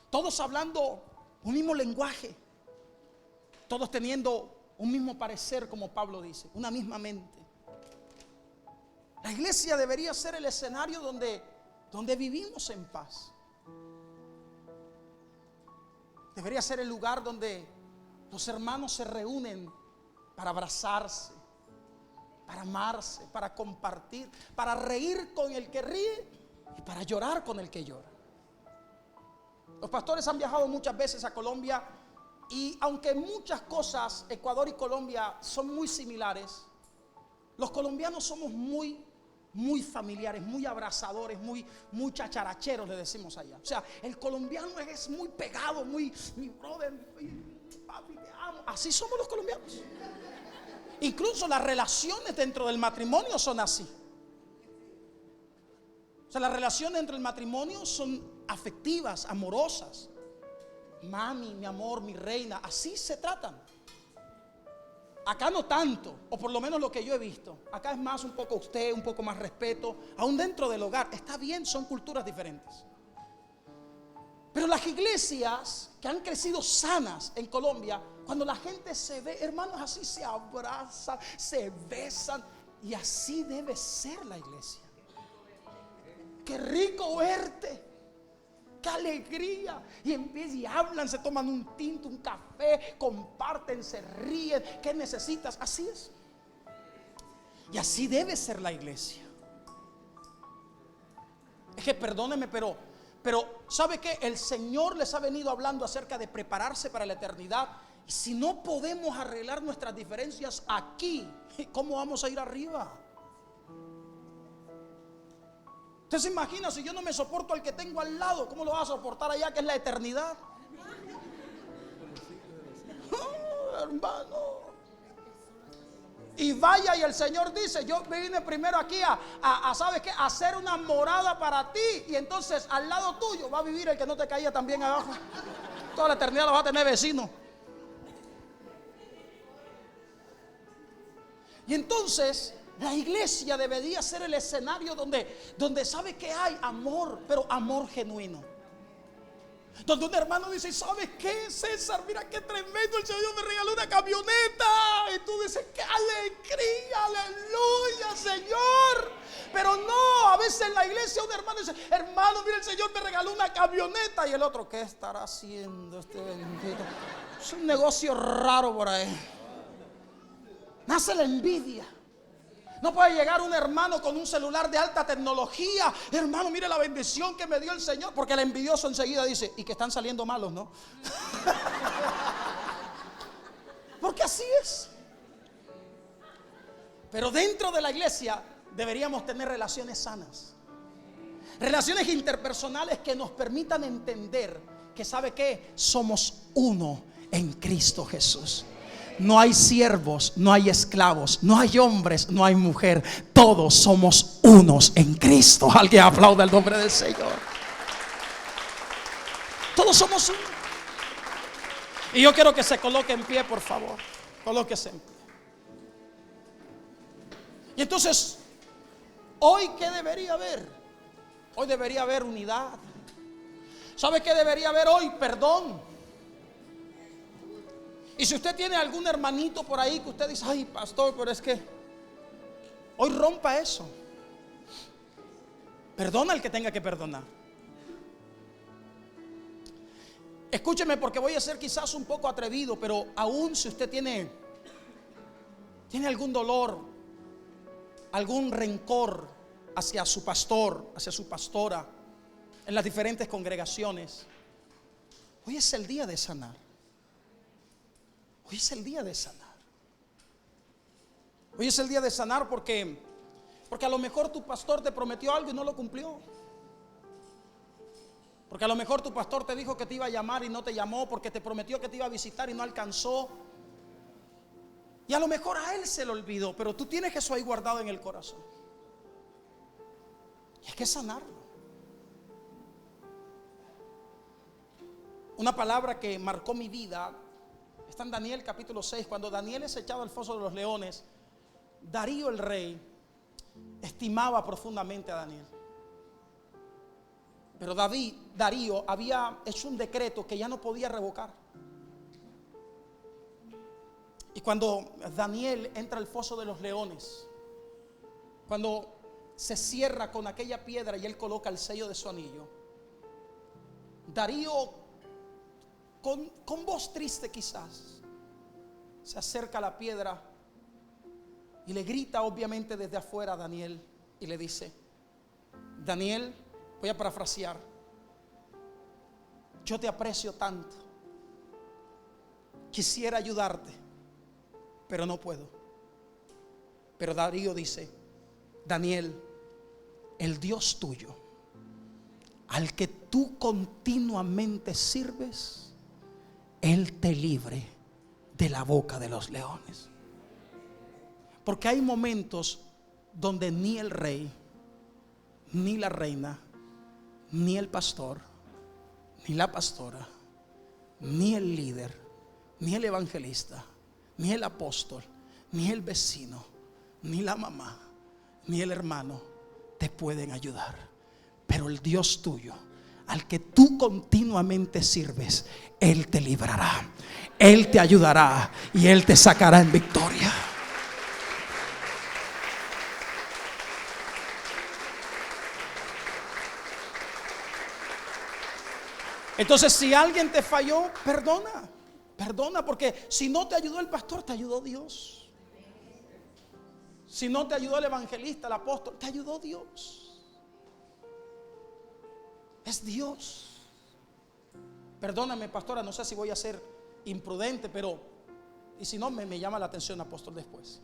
todos hablando un mismo lenguaje, todos teniendo un mismo parecer, como Pablo dice, una misma mente. La iglesia debería ser el escenario donde vivimos en paz. Debería ser el lugar donde Los hermanos se reúnen para abrazarse, para amarse, para compartir, para reír con el que ríe y para llorar con el que llora. Los pastores han viajado muchas veces a Colombia y aunque muchas cosas Ecuador y Colombia son muy similares, los colombianos somos muy familiares, muy abrazadores, muy chacharacheros, le decimos allá. O sea, el colombiano es muy pegado, mi brother, papi, te amo. Así somos los colombianos. Incluso las relaciones dentro del matrimonio son así. O sea, las relaciones dentro del matrimonio son afectivas, amorosas. Mami, mi amor, mi reina, así se tratan. Acá no tanto, o por lo menos lo que yo he visto. Acá es más un poco usted, un poco más respeto, aún dentro del hogar. Está bien, son culturas diferentes. Pero las iglesias que han crecido sanas en Colombia, cuando la gente se ve, hermanos, así se abrazan, se besan, y así debe ser la iglesia. Qué rico verte, qué alegría. Y empiezan y hablan, se toman un tinto, un café, comparten, se ríen. ¿Qué necesitas? Así es. Y así debe ser la iglesia. Es que perdóneme, pero ¿sabe qué? El Señor les ha venido hablando acerca de prepararse para la eternidad. Y si no podemos arreglar nuestras diferencias aquí, ¿cómo vamos a ir arriba? Usted se imagina, si yo no me soporto al que tengo al lado, ¿cómo lo va a soportar allá, que es la eternidad? Hermano. Y vaya, y el Señor dice: yo vine primero aquí ¿sabes qué? A hacer una morada para ti. Y entonces al lado tuyo va a vivir el que no te caía también abajo. Toda la eternidad lo va a tener vecino. Y entonces la iglesia debería ser el escenario donde sabe que hay amor, pero amor genuino. Donde un hermano dice: ¿sabes qué, César? Mira qué tremendo, el Señor me regaló una camioneta. Y tú dices: qué alegría, aleluya, Señor. Pero no, a veces en la iglesia un hermano dice: hermano, mira, el Señor me regaló una camioneta. Y el otro: ¿qué estará haciendo este bendito? Es un negocio raro por ahí. Nace la envidia. No puede llegar un hermano con un celular de alta tecnología: hermano, mire la bendición que me dio el Señor. Porque el envidioso enseguida dice: y que están saliendo malos, ¿no? Porque así es. Pero dentro de la iglesia deberíamos tener relaciones sanas, relaciones interpersonales que nos permitan entender que, ¿sabe qué? Somos uno en Cristo Jesús. No hay siervos, no hay esclavos, no hay hombres, no hay mujer. Todos somos unos en Cristo. Alguien aplauda el nombre del Señor. Todos somos uno. Y yo quiero que se coloque en pie, por favor. Colóquese en pie. Y entonces, ¿hoy qué debería haber? Hoy debería haber unidad. ¿Sabe qué debería haber hoy? Perdón. Y si usted tiene algún hermanito por ahí que usted dice: ay, pastor, pero es que hoy rompa eso. Perdona al que tenga que perdonar. Escúcheme, porque voy a ser quizás un poco atrevido, pero aún si usted tiene algún dolor, algún rencor hacia su pastor, hacia su pastora, en las diferentes congregaciones, hoy es el día de sanar. Hoy es el día de sanar. Hoy es el día de sanar porque a lo mejor tu pastor te prometió algo y no lo cumplió. Porque a lo mejor tu pastor te dijo que te iba a llamar y no te llamó. Porque te prometió que te iba a visitar y no alcanzó. Y a lo mejor a él se le olvidó, pero tú tienes eso ahí guardado en el corazón. Y hay que sanarlo. Una palabra que marcó mi vida está en Daniel capítulo 6. Cuando Daniel es echado al foso de los leones, Darío el rey estimaba profundamente a Daniel. Pero Darío había hecho un decreto que ya no podía revocar. Y cuando Daniel entra al foso de los leones, cuando se cierra con aquella piedra y él coloca el sello de su anillo, Darío con voz triste quizás se acerca a la piedra y le grita obviamente desde afuera a Daniel y le dice: Daniel, voy a parafrasear, yo te aprecio tanto, quisiera ayudarte, pero no puedo. Pero Darío dice: Daniel, el Dios tuyo, al que tú continuamente sirves, Él te libre de la boca de los leones. Porque hay momentos donde ni el rey, ni la reina, ni el pastor, ni la pastora, ni el líder, ni el evangelista, ni el apóstol, ni el vecino, ni la mamá, ni el hermano te pueden ayudar. Pero el Dios tuyo, al que tú continuamente sirves, Él te librará, Él te ayudará y Él te sacará en victoria. Entonces, si alguien te falló, perdona. Perdona, porque si no te ayudó el pastor, te ayudó Dios. Si no te ayudó el evangelista, el apóstol, te ayudó Dios. Es Dios. Perdóname, pastora, no sé si voy a ser imprudente, pero y si no, me llama la atención, apóstol, después.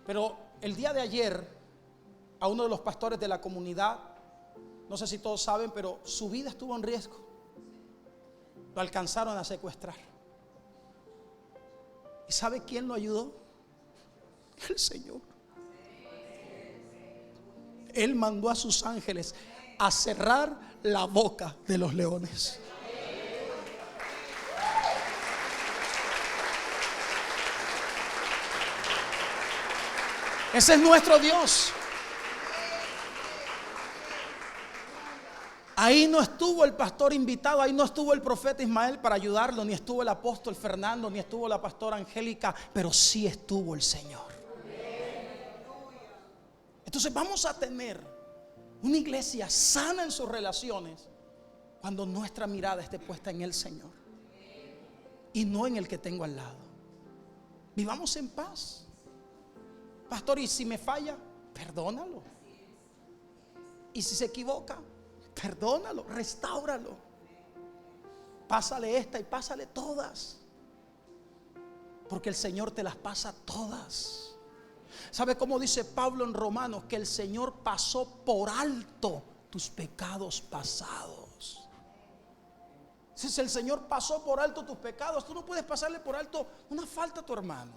Pero el día de ayer, a uno de los pastores de la comunidad, no sé si todos saben, pero su vida estuvo en riesgo. Lo alcanzaron a secuestrar. ¿Y sabe quién lo ayudó? El Señor. Él mandó a sus ángeles a cerrar la boca de los leones. Ese es nuestro Dios. Ahí no estuvo el pastor invitado, ahí no estuvo el profeta Ismael para ayudarlo, ni estuvo el apóstol Fernando, ni estuvo la pastora Angélica, pero sí estuvo el Señor. Entonces vamos a tener una iglesia sana en sus relaciones cuando nuestra mirada esté puesta en el Señor y no en el que tengo al lado. Vivamos en paz. Pastor, y si me falla, perdónalo. Y si se equivoca, perdónalo, restáuralo. Pásale esta y pásale todas, porque el Señor te las pasa todas. ¿Sabe cómo dice Pablo en Romanos? Que el Señor pasó por alto tus pecados pasados. Si el Señor pasó por alto tus pecados, tú no puedes pasarle por alto una falta a tu hermano.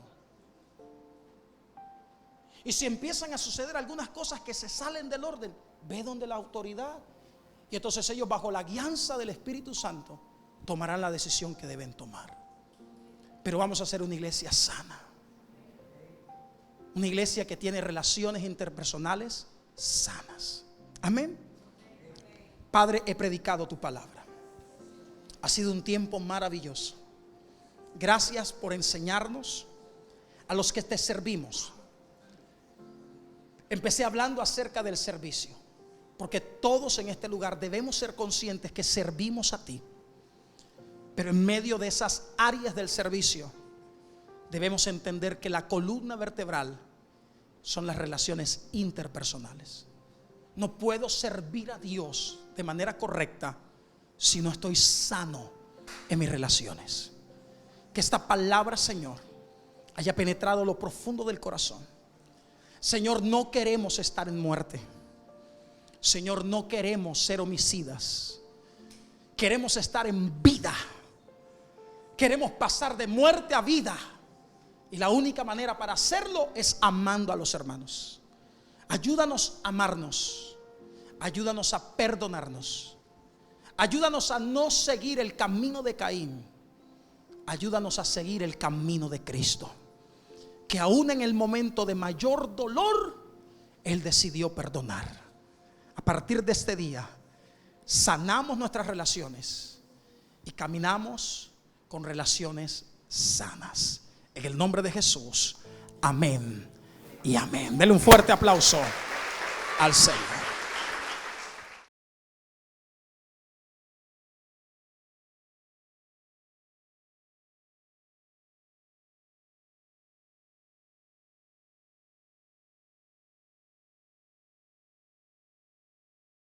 Y si empiezan a suceder algunas cosas que se salen del orden, ve donde la autoridad. Y entonces ellos, bajo la guianza del Espíritu Santo, tomarán la decisión que deben tomar. Pero vamos a hacer una iglesia sana. Una iglesia que tiene relaciones interpersonales sanas. Amén. Padre, he predicado tu palabra. Ha sido un tiempo maravilloso. Gracias por enseñarnos a los que te servimos. Empecé hablando acerca del servicio, porque todos en este lugar debemos ser conscientes que servimos a ti. Pero en medio de esas áreas del servicio debemos entender que la columna vertebral son las relaciones interpersonales. No puedo servir a Dios de manera correcta si no estoy sano en mis relaciones. Que esta palabra, Señor, haya penetrado lo profundo del corazón. Señor, no queremos estar en muerte. Señor, no queremos ser homicidas. Queremos estar en vida. Queremos pasar de muerte a vida. Y la única manera para hacerlo es amando a los hermanos. Ayúdanos a amarnos. Ayúdanos a perdonarnos. Ayúdanos a no seguir el camino de Caín. Ayúdanos a seguir el camino de Cristo, que aún en el momento de mayor dolor, Él decidió perdonar. A partir de este día, sanamos nuestras relaciones y caminamos con relaciones sanas. En el nombre de Jesús, amén y amén. Denle un fuerte aplauso al Señor.